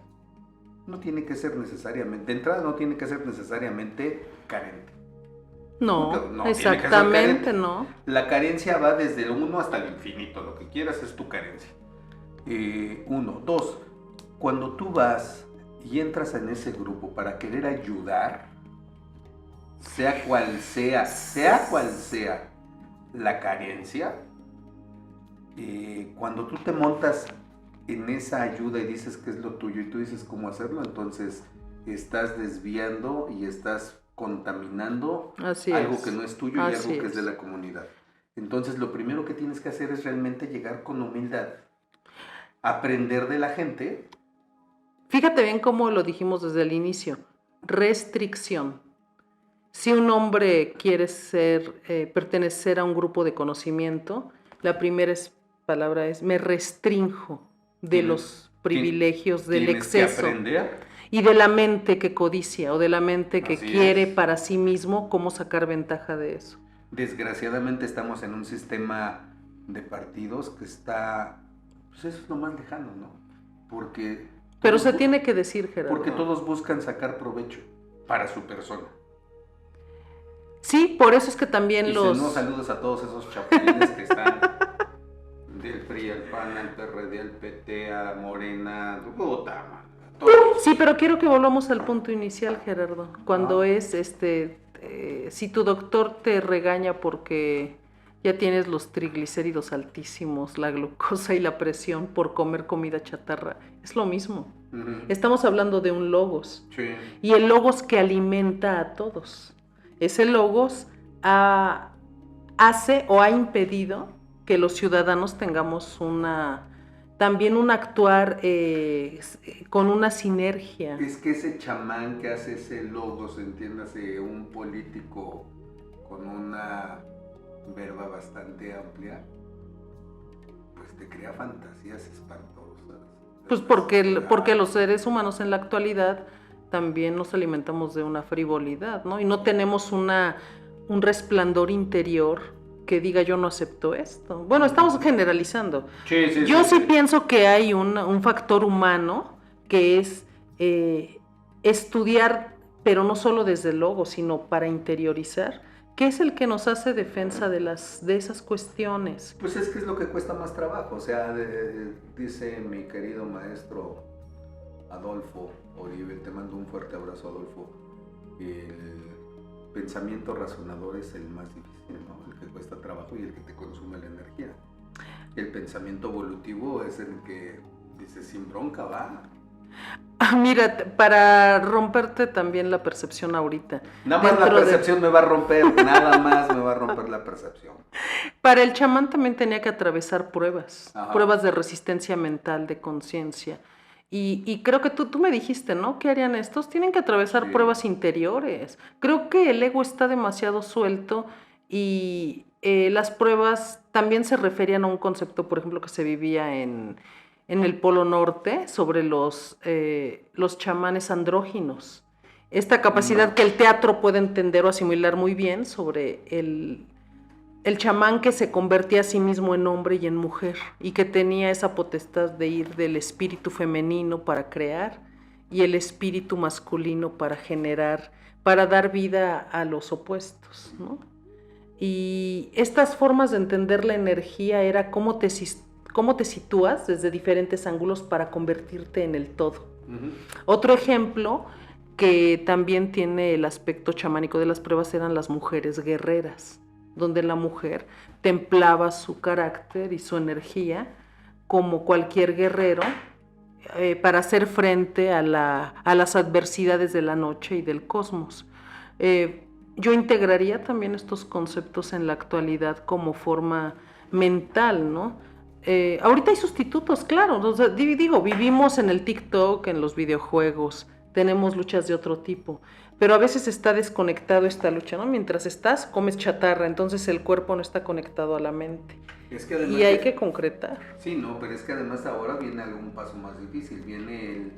no tiene que ser necesariamente, de entrada no tiene que ser necesariamente carente. No, exactamente no. La carencia va desde el 1 hasta el infinito, lo que quieras es tu carencia. 1, 2, cuando tú vas y entras en ese grupo para querer ayudar, sea cual sea la carencia, cuando tú te montas en esa ayuda y dices que es lo tuyo y tú dices cómo hacerlo, entonces estás desviando y estás contaminando algo que no es tuyo y algo que es de la comunidad. Entonces lo primero que tienes que hacer es realmente llegar con humildad, aprender de la gente. Fíjate bien cómo lo dijimos desde el inicio, restricción. Si un hombre quiere pertenecer a un grupo de conocimiento, la primera palabra es me restrinjo de los privilegios del exceso. Que aprender. Y de la mente que codicia o de la mente que quiere para sí mismo cómo sacar ventaja de eso. Desgraciadamente estamos en un sistema de partidos que está, pues eso es lo más lejano, ¿no? Pero se tiene que decir, Gerardo. Porque todos buscan sacar provecho para su persona. Sí, por eso es que también saludos a todos esos chapulines que están del PRI, al PAN, al PRD, al PT, a Morena, puta, man. Sí, pero quiero que volvamos al punto inicial, Gerardo. Cuando si tu doctor te regaña porque ya tienes los triglicéridos altísimos, la glucosa y la presión por comer comida chatarra, es lo mismo. Uh-huh. Estamos hablando de un logos. Sí. Y el logos que alimenta a todos. Ese logos hace o ha impedido que los ciudadanos tengamos también un actuar con una sinergia. Es que ese chamán que hace ese logos, entiéndase, un político con una verba bastante amplia, pues te crea fantasías espantosas. Pues porque los seres humanos en la actualidad también nos alimentamos de una frivolidad, ¿no? Y no tenemos un resplandor interior que diga yo no acepto esto. Bueno, estamos generalizando. Yo sí pienso que hay un factor humano que es estudiar, pero no solo desde el logo, sino para interiorizar, que es el que nos hace defensa de esas cuestiones. Pues es que es lo que cuesta más trabajo, o sea, dice mi querido maestro Adolfo Oribe, te mando un fuerte abrazo, Adolfo, el pensamiento razonador es el más difícil, ¿no? El que cuesta trabajo y el que te consume la energía. El pensamiento evolutivo es el que dice sin bronca, va. Mira, para romperte también la percepción ahorita. Nada más la percepción me va a romper, nada más me va a romper la percepción. Para el chamán también tenía que atravesar pruebas, Ajá. Pruebas de resistencia mental, de conciencia. Y creo que tú me dijiste, ¿no? ¿Qué harían estos? Tienen que atravesar pruebas interiores. Creo que el ego está demasiado suelto y las pruebas también se referían a un concepto, por ejemplo, que se vivía en el Polo Norte sobre los chamanes andróginos. Esta capacidad que el teatro puede entender o asimilar muy bien sobre el chamán que se convertía a sí mismo en hombre y en mujer y que tenía esa potestad de ir del espíritu femenino para crear y el espíritu masculino para generar, para dar vida a los opuestos, ¿no? Y estas formas de entender la energía era cómo te sitúas desde diferentes ángulos para convertirte en el todo. Uh-huh. Otro ejemplo que también tiene el aspecto chamánico de las pruebas eran las mujeres guerreras, donde la mujer templaba su carácter y su energía como cualquier guerrero para hacer frente a las adversidades de la noche y del cosmos. Yo integraría también estos conceptos en la actualidad como forma mental, ¿no? Ahorita hay sustitutos, claro, o sea, digo, vivimos en el TikTok, en los videojuegos, tenemos luchas de otro tipo, pero a veces está desconectado esta lucha, ¿no? Mientras estás, comes chatarra, entonces el cuerpo no está conectado a la mente. Es que además y hay que concretar. Sí, no, pero es que además ahora viene algún paso más difícil, viene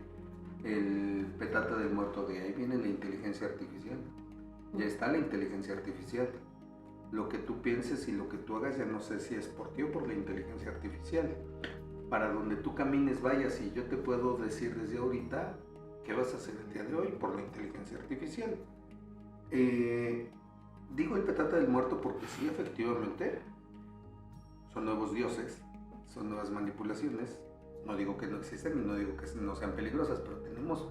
el petate del muerto, de ahí viene la inteligencia artificial. Ya está la inteligencia artificial. Lo que tú pienses y lo que tú hagas, ya no sé si es por ti o por la inteligencia artificial. Para donde tú camines, vayas, y yo te puedo decir desde ahorita qué vas a hacer el día de hoy por la inteligencia artificial. Digo el petate del muerto porque sí, efectivamente, son nuevos dioses, son nuevas manipulaciones. No digo que no existen y no digo que no sean peligrosas, pero tenemos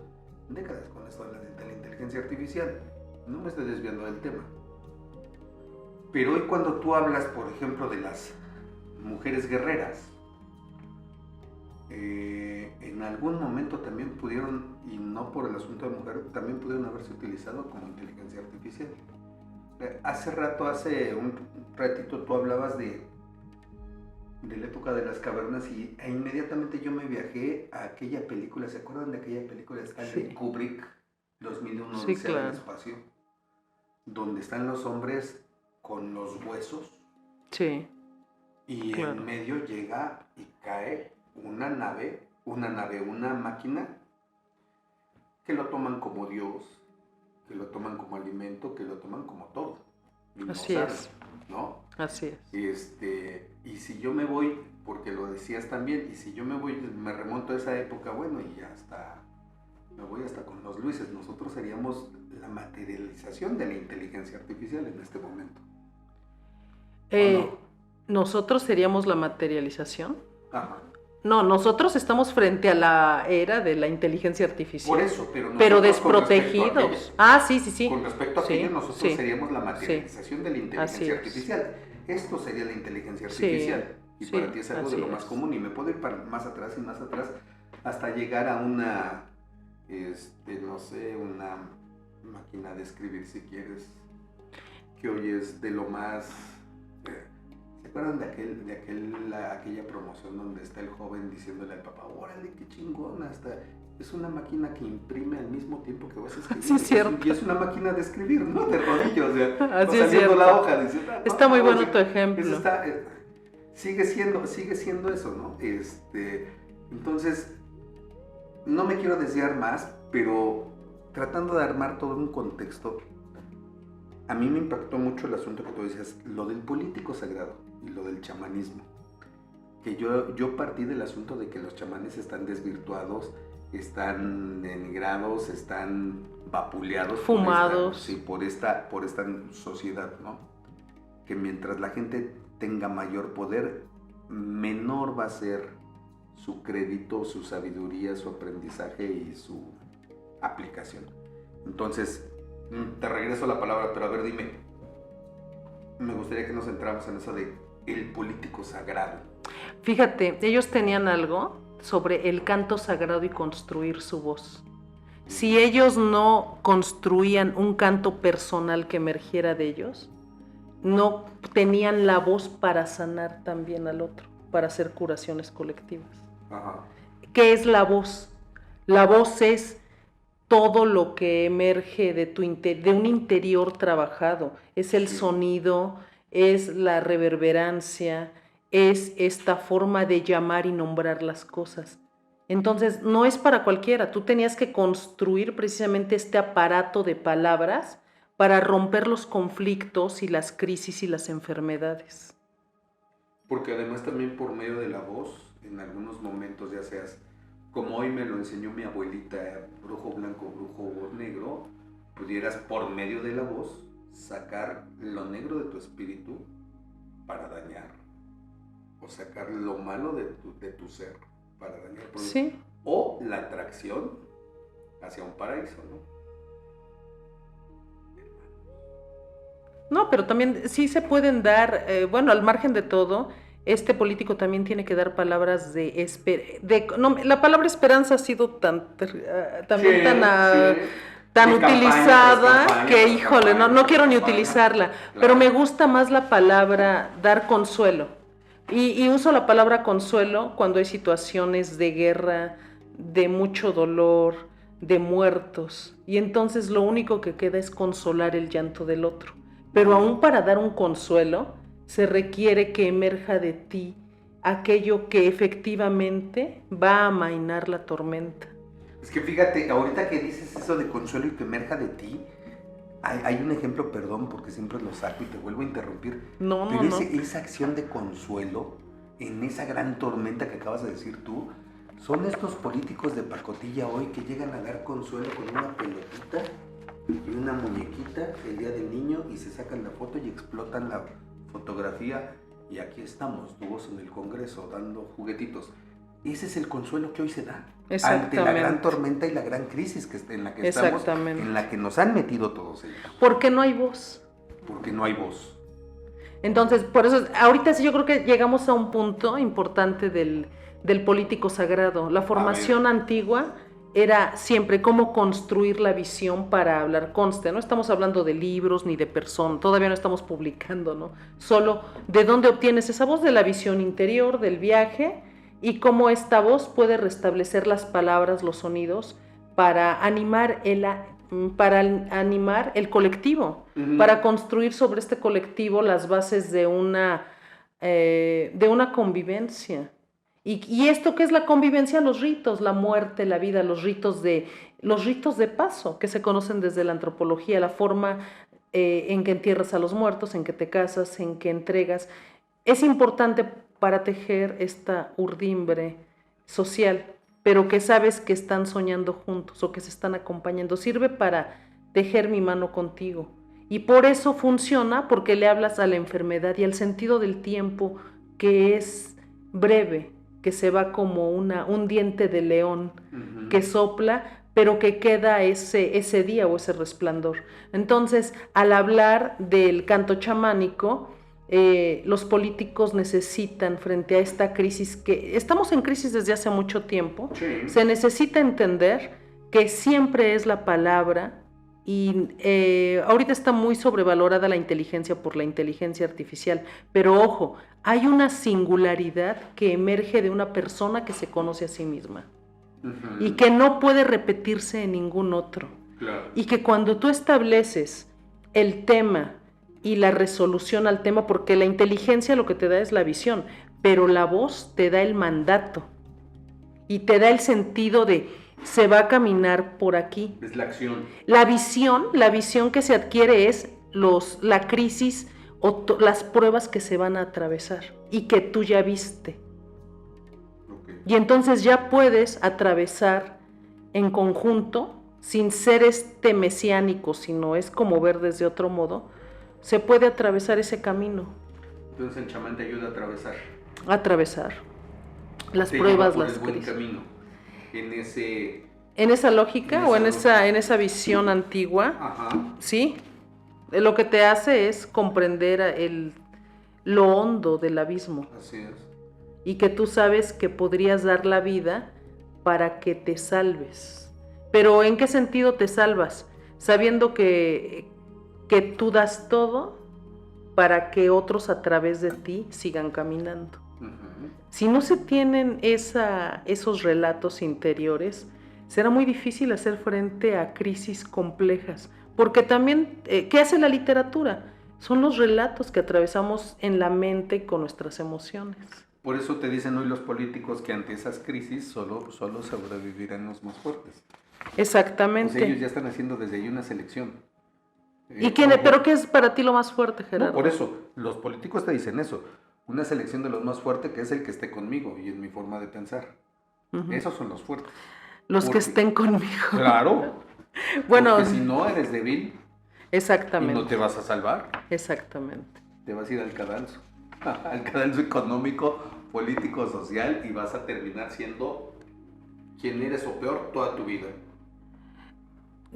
décadas con esto de la inteligencia artificial. No me estoy desviando del tema. Pero hoy cuando tú hablas, por ejemplo, de las mujeres guerreras, en algún momento también pudieron, y no por el asunto de mujer, también pudieron haberse utilizado como inteligencia artificial. Hace un ratito tú hablabas de la época de las cavernas e inmediatamente yo me viajé a aquella película. ¿Se acuerdan de aquella película de Stanley Kubrick, 2001, sí, Odisea claro. del espacio? Donde están los hombres con los huesos. Sí. Y claro. En medio llega y cae una máquina que lo toman como Dios, que lo toman como alimento, que lo toman como todo. Así es. ¿No? Así es. Y si yo me voy, porque lo decías también, y si yo me voy, me remonto a esa época, bueno, y ya hasta, me voy hasta con los Luises, nosotros seríamos la materialización de la inteligencia artificial en este momento. No? ¿Nosotros seríamos la materialización? Ajá. No, nosotros estamos frente a la era de la inteligencia artificial. Por eso, pero desprotegidos. Sí. Con respecto a aquello, nosotros seríamos la materialización de la inteligencia Así artificial. Esto sería la inteligencia artificial. Y para ti es algo de lo más común. Y me puedo ir más atrás y más atrás hasta llegar a una, no sé, una máquina de escribir, si quieres, que hoy es de lo más... ¿Se acuerdan de aquella promoción donde está el joven diciéndole al papá, órale, qué chingón, hasta es una máquina que imprime al mismo tiempo que vas a escribir? Sí, es cierto. Y es una máquina de escribir, ¿no? De rodillos, o sea, Así no es saliendo cierto. la hoja. Dice, Está muy bueno tu ejemplo. Sigue siendo eso, ¿no? Entonces, no me quiero desviar más, pero tratando de armar todo un contexto, a mí me impactó mucho el asunto que tú decías, lo del político sagrado y lo del chamanismo. Que yo partí del asunto de que los chamanes están desvirtuados, están denigrados, están vapuleados. Fumados. Por esta sociedad, ¿no? Que mientras la gente tenga mayor poder, menor va a ser su crédito, su sabiduría, su aprendizaje y su aplicación. Entonces, te regreso la palabra, pero a ver, dime, me gustaría que nos centráramos en eso de el político sagrado. Fíjate, ellos tenían algo sobre el canto sagrado y construir su voz. Si ellos no construían un canto personal que emergiera de ellos, no tenían la voz para sanar también al otro, para hacer curaciones colectivas. Ajá. ¿Qué es la voz? La voz es todo lo que emerge de un interior trabajado. Es el sonido, es la reverberancia, es esta forma de llamar y nombrar las cosas. Entonces, no es para cualquiera. Tú tenías que construir precisamente este aparato de palabras para romper los conflictos y las crisis y las enfermedades. Porque además también por medio de la voz, en algunos momentos, ya seas, como hoy me lo enseñó mi abuelita, brujo blanco, brujo negro, pudieras por medio de la voz sacar lo negro de tu espíritu para dañar, o sacar lo malo de tu ser para dañar. Sí. O la atracción hacia un paraíso, ¿no? No, pero también sí se pueden dar, bueno, al margen de todo, este político también tiene que dar palabras la palabra esperanza ha sido tan utilizada que, híjole, no quiero ni utilizarla, pero me gusta más la palabra dar consuelo. Y uso la palabra consuelo cuando hay situaciones de guerra, de mucho dolor, de muertos, y entonces lo único que queda es consolar el llanto del otro. Pero aún para dar un consuelo, se requiere que emerja de ti aquello que efectivamente va a amainar la tormenta. Es que fíjate, ahorita que dices eso de consuelo y que emerja de ti, hay un ejemplo, perdón, porque siempre lo saco y te vuelvo a interrumpir. No. Esa acción de consuelo en esa gran tormenta que acabas de decir tú, son estos políticos de pacotilla hoy que llegan a dar consuelo con una pelotita y una muñequita el día del niño y se sacan la foto y explotan la fotografía y aquí estamos, todos en el Congreso dando juguetitos. Ese es el consuelo que hoy se da ante la gran tormenta y la gran crisis en la que estamos, en la que nos han metido todos ellos. Porque no hay voz. Porque no hay voz. Entonces, por eso, ahorita sí yo creo que llegamos a un punto importante del político sagrado. La formación antigua era siempre cómo construir la visión para hablar. Conste, no estamos hablando de libros ni de personas, todavía no estamos publicando, ¿no? Solo de dónde obtienes esa voz, de la visión interior, del viaje, y cómo esta voz puede restablecer las palabras, los sonidos, para animar el colectivo, para construir sobre este colectivo las bases de una convivencia. ¿Y esto qué es la convivencia? Los ritos, la muerte, la vida, los ritos de paso que se conocen desde la antropología, la forma en que entierras a los muertos, en que te casas, en que entregas. Es importante para tejer esta urdimbre social, pero que sabes que están soñando juntos o que se están acompañando. Sirve para tejer mi mano contigo. Y por eso funciona, porque le hablas a la enfermedad y al sentido del tiempo que es breve, que se va como un diente de león que sopla, pero que queda ese día o ese resplandor. Entonces, al hablar del canto chamánico, los políticos necesitan, frente a esta crisis, que estamos en crisis desde hace mucho tiempo, se necesita entender que siempre es la palabra Y ahorita está muy sobrevalorada la inteligencia por la inteligencia artificial, pero ojo, hay una singularidad que emerge de una persona que se conoce a sí misma y que no puede repetirse en ningún otro. Claro. Y que cuando tú estableces el tema y la resolución al tema, porque la inteligencia lo que te da es la visión, pero la voz te da el mandato y te da el sentido de se va a caminar por aquí. Es la acción. La visión que se adquiere es la crisis o las pruebas que se van a atravesar y que tú ya viste. Okay. Y entonces ya puedes atravesar en conjunto, sin ser mesiánico, sino es como ver desde otro modo, se puede atravesar ese camino. Entonces el chamán te ayuda a atravesar. Atravesar las Te pruebas, lleva por las el buen crisis. camino. En esa lógica o en esa visión antigua, Ajá. sí, lo que te hace es comprender lo hondo del abismo Así es. y que tú sabes que podrías dar la vida para que te salves. Pero ¿en qué sentido te salvas? Sabiendo que tú das todo para que otros a través de ti sigan caminando. Si no se tienen esos relatos interiores, será muy difícil hacer frente a crisis complejas, porque también, ¿qué hace la literatura? Son los relatos que atravesamos en la mente con nuestras emociones. Por eso te dicen hoy los políticos que ante esas crisis solo sobrevivirán los más fuertes. Exactamente. Pues ellos ya están haciendo desde ahí una selección. ¿Pero qué es para ti lo más fuerte, Gerardo? No, por eso, los políticos te dicen eso. Una selección de los más fuertes que es el que esté conmigo y en mi forma de pensar. Esos son los fuertes. Los que estén conmigo. Claro. Bueno, porque si no eres débil exactamente. y no te vas a salvar, Exactamente. te vas a ir al cadalso. Al cadalso económico, político, social y vas a terminar siendo quien eres o peor toda tu vida.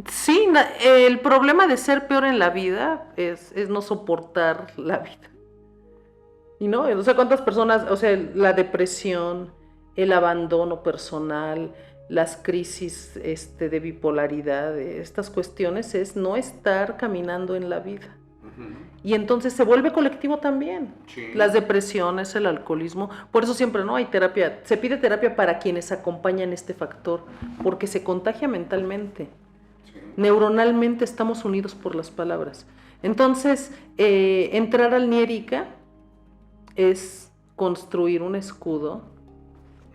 Sí, el problema de ser peor en la vida es no soportar la vida. Y no, o sea, cuántas personas, o sea, la depresión, el abandono personal, las crisis de bipolaridad, estas cuestiones es no estar caminando en la vida. Y entonces se vuelve colectivo también. Sí. Las depresiones, el alcoholismo. Por eso siempre no hay terapia. Se pide terapia para quienes acompañan este factor, porque se contagia mentalmente. Sí. Neuronalmente estamos unidos por las palabras. Entonces, entrar al Niérica es construir un escudo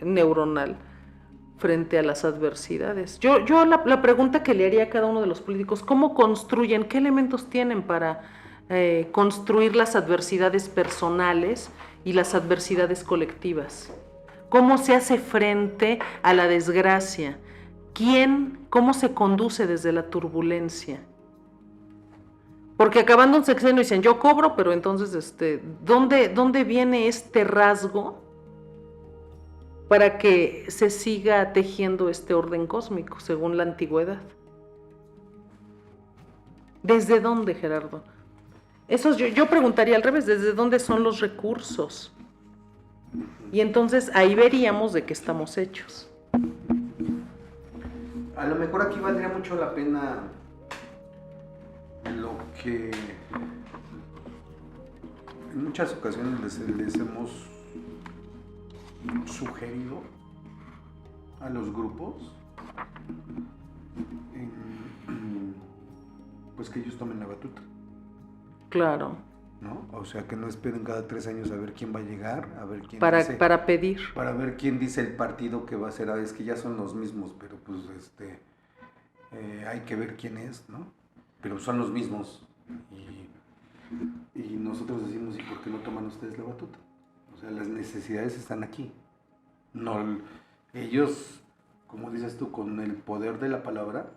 neuronal frente a las adversidades. Yo la pregunta que le haría a cada uno de los políticos, ¿cómo construyen? ¿Qué elementos tienen para construir las adversidades personales y las adversidades colectivas? ¿Cómo se hace frente a la desgracia? ¿Cómo se conduce desde la turbulencia? Porque acabando un sexenio dicen, yo cobro, pero entonces, ¿dónde viene este rasgo para que se siga tejiendo este orden cósmico, según la antigüedad? ¿Desde dónde, Gerardo? Eso yo preguntaría al revés, ¿desde dónde son los recursos? Y entonces ahí veríamos de qué estamos hechos. A lo mejor aquí valdría mucho la pena lo que en muchas ocasiones les hemos sugerido a los grupos, pues que ellos tomen la batuta. Claro. ¿No? O sea, que no esperen cada 3 años a ver quién va a llegar, a ver quién para pedir. Para ver quién dice el partido que va a ser. Es que ya son los mismos, pero pues hay que ver quién es, ¿no? Pero son los mismos. Y nosotros decimos, ¿y por qué no toman ustedes la batuta? O sea, las necesidades están aquí. No, ellos, como dices tú, con el poder de la palabra,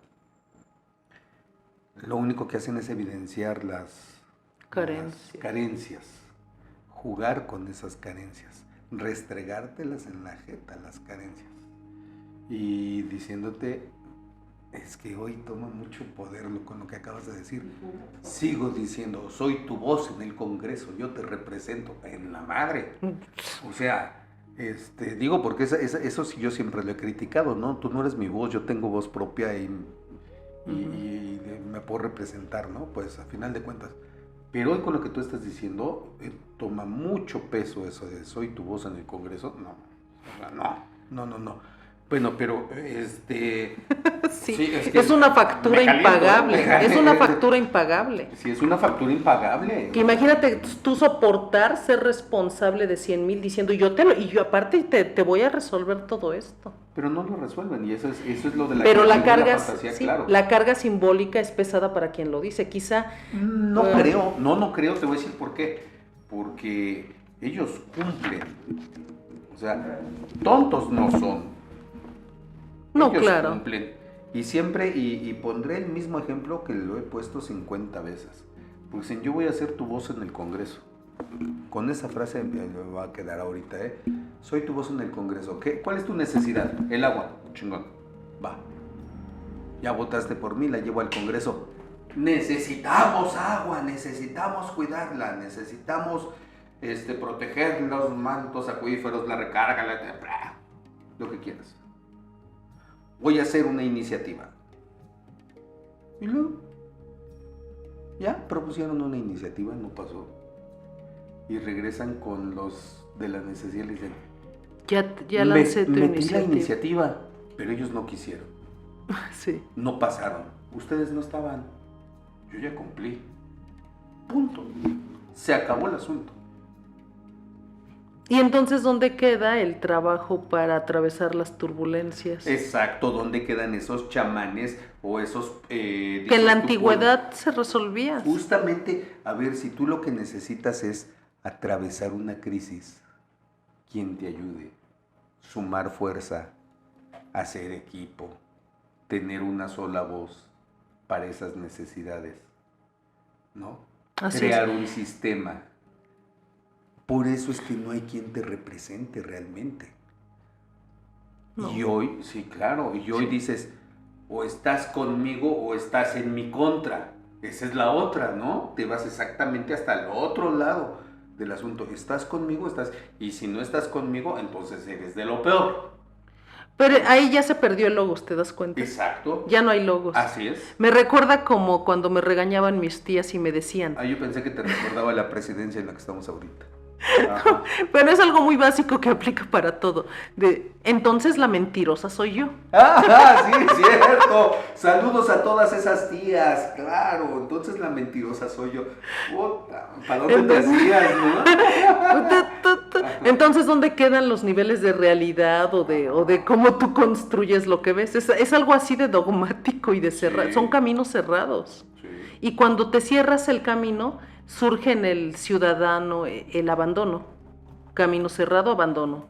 lo único que hacen es evidenciar las carencias, jugar con esas carencias, restregártelas en la jeta, las carencias, y diciéndote, es que hoy toma mucho poder con lo que acabas de decir. Sigo diciendo, soy tu voz en el Congreso, yo te represento en la madre. O sea, digo porque eso sí yo siempre lo he criticado, ¿no? Tú no eres mi voz, yo tengo voz propia y me puedo representar, ¿no? Pues a final de cuentas. Pero hoy con lo que tú estás diciendo, toma mucho peso eso de soy tu voz en el Congreso. No, o sea, no. Bueno, pero sí, es una factura impagable. Es una factura impagable. Sí, es una factura impagable. Que imagínate tú soportar ser responsable de 100,000 diciendo y yo aparte te voy a resolver todo esto. Pero no lo resuelven y eso es lo de la pero la fantasía, sí, claro. La carga simbólica es pesada para quien lo dice. Quizá no creo, te voy a decir por qué. Porque ellos cumplen. O sea, tontos no son. No, ellos claro. cumplen. Y siempre, y pondré el mismo ejemplo que lo he puesto 50 veces. Porque dicen, yo voy a ser tu voz en el Congreso. Con esa frase me va a quedar ahorita, Soy tu voz en el Congreso. ¿Cuál es tu necesidad? El agua. Chingón. Va. Ya votaste por mí, la llevo al Congreso. Necesitamos agua, necesitamos cuidarla, necesitamos proteger los mantos acuíferos, la recarga, lo que quieras. Voy a hacer una iniciativa. Y luego, ya propusieron una iniciativa, no pasó. Y regresan con los de la necesidad y dicen, ya lancé tu metí la iniciativa, pero ellos no quisieron. Sí. No pasaron. Ustedes no estaban. Yo ya cumplí. Punto. Se acabó el asunto. Y entonces, ¿dónde queda el trabajo para atravesar las turbulencias? Exacto, ¿dónde quedan esos chamanes o esos... que en la antigüedad se resolvía. Justamente, a ver, si tú lo que necesitas es atravesar una crisis, ¿quién te ayude? Sumar fuerza, hacer equipo, tener una sola voz para esas necesidades, ¿no? Así crear es. Un sistema. Por eso es que no hay quien te represente realmente. No. Y hoy, sí, claro, y hoy dices, o estás conmigo o estás en mi contra. Esa es la otra, ¿no? Te vas exactamente hasta el otro lado del asunto. Estás conmigo, y si no estás conmigo, entonces eres de lo peor. Pero ahí ya se perdió el logos, ¿te das cuenta? Exacto. Ya no hay logos. Así es. Me recuerda como cuando me regañaban mis tías y me decían. Yo pensé que te recordaba la presidencia en la que estamos ahorita. Pero es algo muy básico que aplica para todo. Entonces la mentirosa soy yo. Sí, cierto. Saludos a todas esas tías, claro. Entonces la mentirosa soy yo. Puta, ¿para dónde te hacías, no? Entonces, ¿dónde quedan los niveles de realidad o de cómo tú construyes lo que ves? Es algo así de dogmático y de cerrado. Sí. Son caminos cerrados. Sí. Y cuando te cierras el camino, surge en el ciudadano el abandono. Camino cerrado, abandono.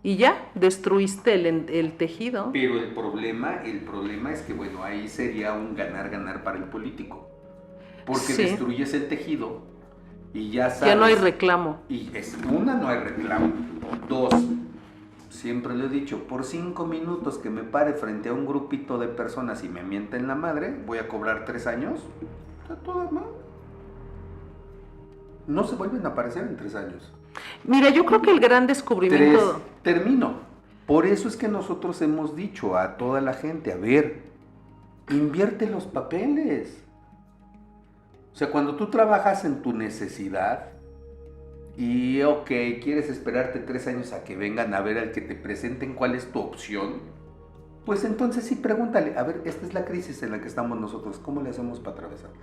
Y ya, destruiste el tejido. Pero el problema es que, bueno, ahí sería un ganar-ganar para el político. Porque Sí. destruyes el tejido y ya sabes. Ya no hay reclamo. Y no hay reclamo. 2, siempre lo he dicho, por 5 minutos que me pare frente a un grupito de personas y me mienten la madre, voy a cobrar 3 años. Está toda mal. No se vuelven a aparecer en 3 años. Mira, yo creo que el gran descubrimiento... 3, termino. Por eso es que nosotros hemos dicho a toda la gente, a ver, invierte los papeles. O sea, cuando tú trabajas en tu necesidad y, quieres esperarte 3 años a que vengan a ver al que te presenten cuál es tu opción, pues entonces sí pregúntale, a ver, esta es la crisis en la que estamos nosotros, ¿cómo le hacemos para atravesarla?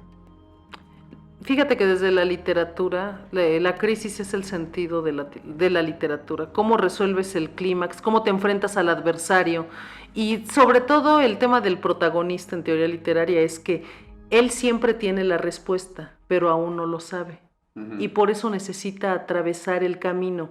Fíjate que desde la literatura, la crisis es el sentido de la literatura. Cómo resuelves el clímax, cómo te enfrentas al adversario. Y sobre todo el tema del protagonista en teoría literaria es que él siempre tiene la respuesta, pero aún no lo sabe. Uh-huh. Y por eso necesita atravesar el camino.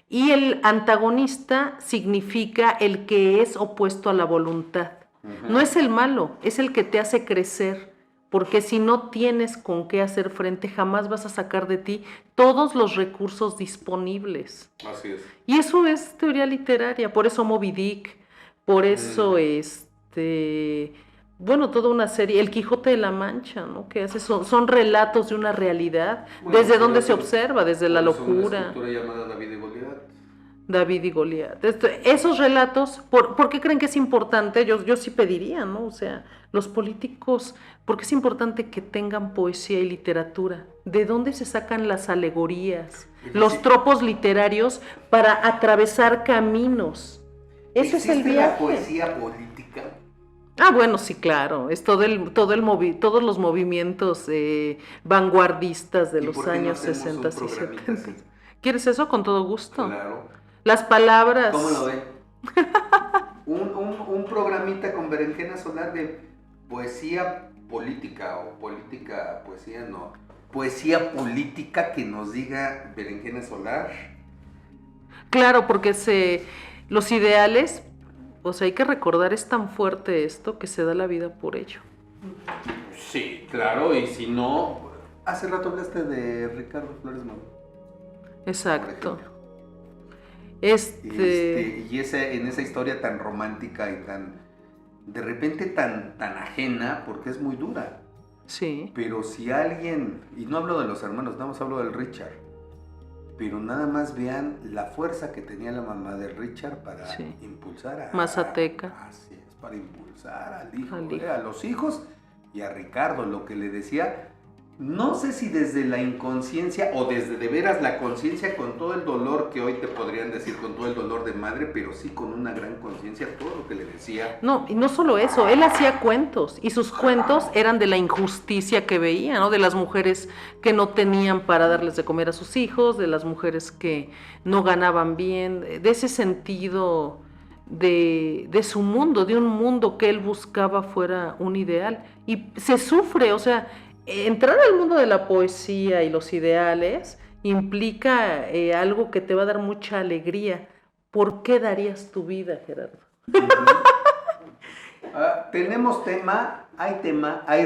Y el antagonista significa el que es opuesto a la voluntad. Uh-huh. No es el malo, es el que te hace crecer. Porque si no tienes con qué hacer frente, jamás vas a sacar de ti todos los recursos disponibles. Así es. Y eso es teoría literaria, por eso Moby Dick, por eso toda una serie, El Quijote de la Mancha, ¿no? Que hace son relatos de una realidad, desde donde se observa, desde la locura. Una escultura llamada David y Goliat. David y Goliat. Esos relatos, ¿por qué creen que es importante? Yo sí pediría, ¿no? O sea, los políticos, ¿por qué es importante que tengan poesía y literatura? ¿De dónde se sacan las alegorías, los tropos literarios para atravesar caminos? Ese es el ¿Existe viaje. la poesía política? Ah, bueno, sí, claro. Es todos los movimientos vanguardistas de ¿Y los por qué no años hacemos 60 un y programita 70. así? ¿Quieres eso? Con todo gusto. Claro. Las palabras. ¿Cómo lo ve? un programita con Berenjena Solar de poesía política o política, poesía no. Poesía política que nos diga Berenjena Solar. Claro, porque los ideales, o sea, hay que recordar, es tan fuerte esto que se da la vida por ello. Sí, claro, y si no... Hace rato hablaste de Ricardo Flores Magón. Exacto. Y en esa historia tan romántica y tan, de repente tan ajena, porque es muy dura. Sí. Pero si alguien, y no hablo de los hermanos, nada más hablo del Richard, pero nada más vean la fuerza que tenía la mamá de Richard para impulsar a Mazateca. Así es, para impulsar al hijo, Al hijo. a los hijos y a Ricardo, lo que le decía. No sé si desde la inconsciencia o desde de veras la conciencia, con todo el dolor que hoy te podrían decir, con todo el dolor de madre, pero sí con una gran conciencia, todo lo que le decía. No, y no solo eso, él hacía cuentos, y sus cuentos eran de la injusticia que veía, ¿no? De las mujeres que no tenían para darles de comer a sus hijos, de las mujeres que no ganaban bien, de ese sentido de su mundo, de un mundo que él buscaba fuera un ideal. Y se sufre, o sea, entrar al mundo de la poesía y los ideales implica algo que te va a dar mucha alegría. ¿Por qué darías tu vida, Gerardo? Tenemos tema, hay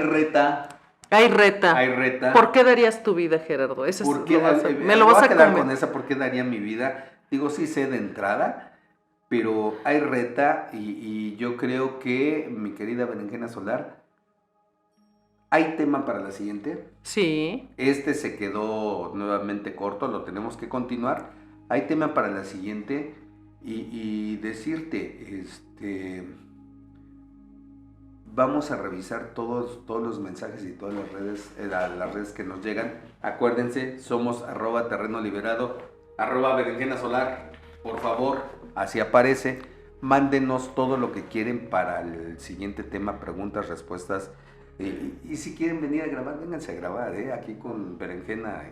reta. Hay reta. Hay reta. ¿Por qué darías tu vida, Gerardo? Ese ¿Por es qué? me lo vas a quedar comer. con esa, ¿por qué daría mi vida? Digo, sí sé de entrada, pero hay reta y yo creo que, mi querida Berenjena Solar, ¿hay tema para la siguiente? Sí. Este se quedó nuevamente corto, lo tenemos que continuar. Hay tema para la siguiente y decirte, vamos a revisar todos los mensajes y todas las redes que nos llegan. Acuérdense, somos @terrenoliberado, @berenjena solar. Por favor, así aparece. Mándenos todo lo que quieren para el siguiente tema, preguntas, respuestas. Y si quieren venir a grabar, vénganse a grabar, aquí con Berenjena.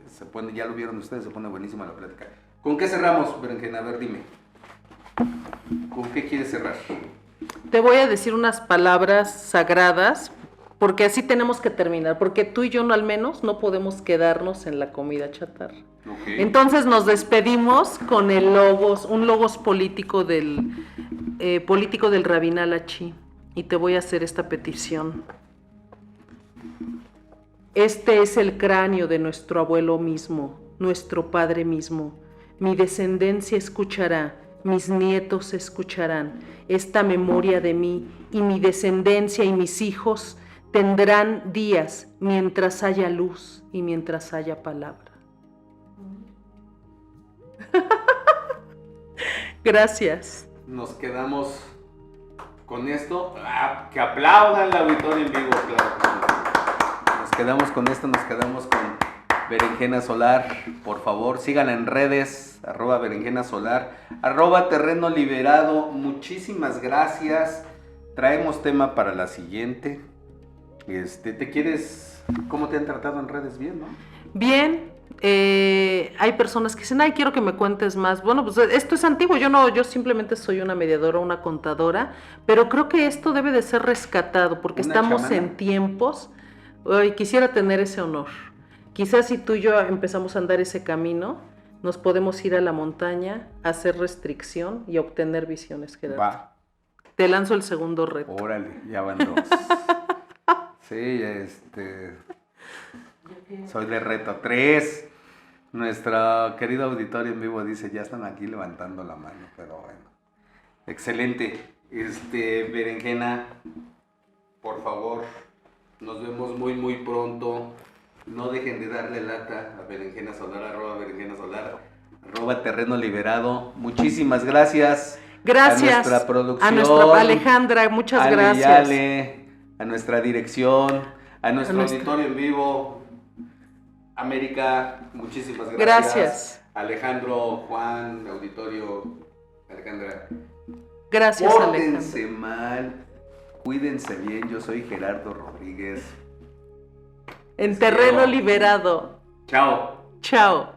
Se pone, ya lo vieron ustedes, se pone buenísima la plática. ¿Con qué cerramos, Berenjena? A ver, dime. ¿Con qué quieres cerrar? Te voy a decir unas palabras sagradas, porque así tenemos que terminar, porque tú y yo al menos no podemos quedarnos en la comida chatarra. Okay. Entonces nos despedimos con un logos político del Rabín Alachi, y te voy a hacer esta petición. Este es el cráneo de nuestro abuelo mismo, nuestro padre mismo. Mi descendencia escuchará, mis nietos escucharán esta memoria de mí, y mi descendencia y mis hijos tendrán días mientras haya luz y mientras haya palabra. Gracias. Nos quedamos con esto. Que aplaudan la auditorio en vivo, claro. Nos quedamos con esto, nos quedamos con Berenjena Solar. Por favor, síganla en redes, @Berenjena Solar, @Terreno Liberado. Muchísimas gracias. Traemos tema para la siguiente. ¿Te quieres? ¿Cómo te han tratado en redes? Bien, ¿no? Bien. Hay personas que dicen, ay, quiero que me cuentes más. Bueno, pues esto es antiguo, yo simplemente soy una mediadora, una contadora, pero creo que esto debe de ser rescatado, porque estamos chamana. en tiempos, y quisiera tener ese honor. Quizás si tú y yo empezamos a andar ese camino, nos podemos ir a la montaña, a hacer restricción y a obtener visiones, Gerardo. Va. Te lanzo el segundo reto. Órale, ya van 2. Sí, soy de reto 3. Nuestro querido auditorio en vivo dice, ya están aquí levantando la mano, pero bueno. Excelente. Berenjena, por favor, nos vemos muy, muy pronto. No dejen de darle lata a Berenjena Solar, @Berenjena Solar, @Terreno Liberado. Muchísimas gracias. Gracias a nuestra producción, a nuestra Alejandra, muchas Ale y gracias. Ale, a nuestra dirección, a nuestro auditorio en vivo, América, muchísimas gracias. Gracias. Alejandro, Juan, auditorio, Alejandra. Gracias, Pórtense Alejandra. mal, cuídense bien. Yo soy Gerardo Rodríguez. En Les Terreno quiero. Liberado. Chao. Chao.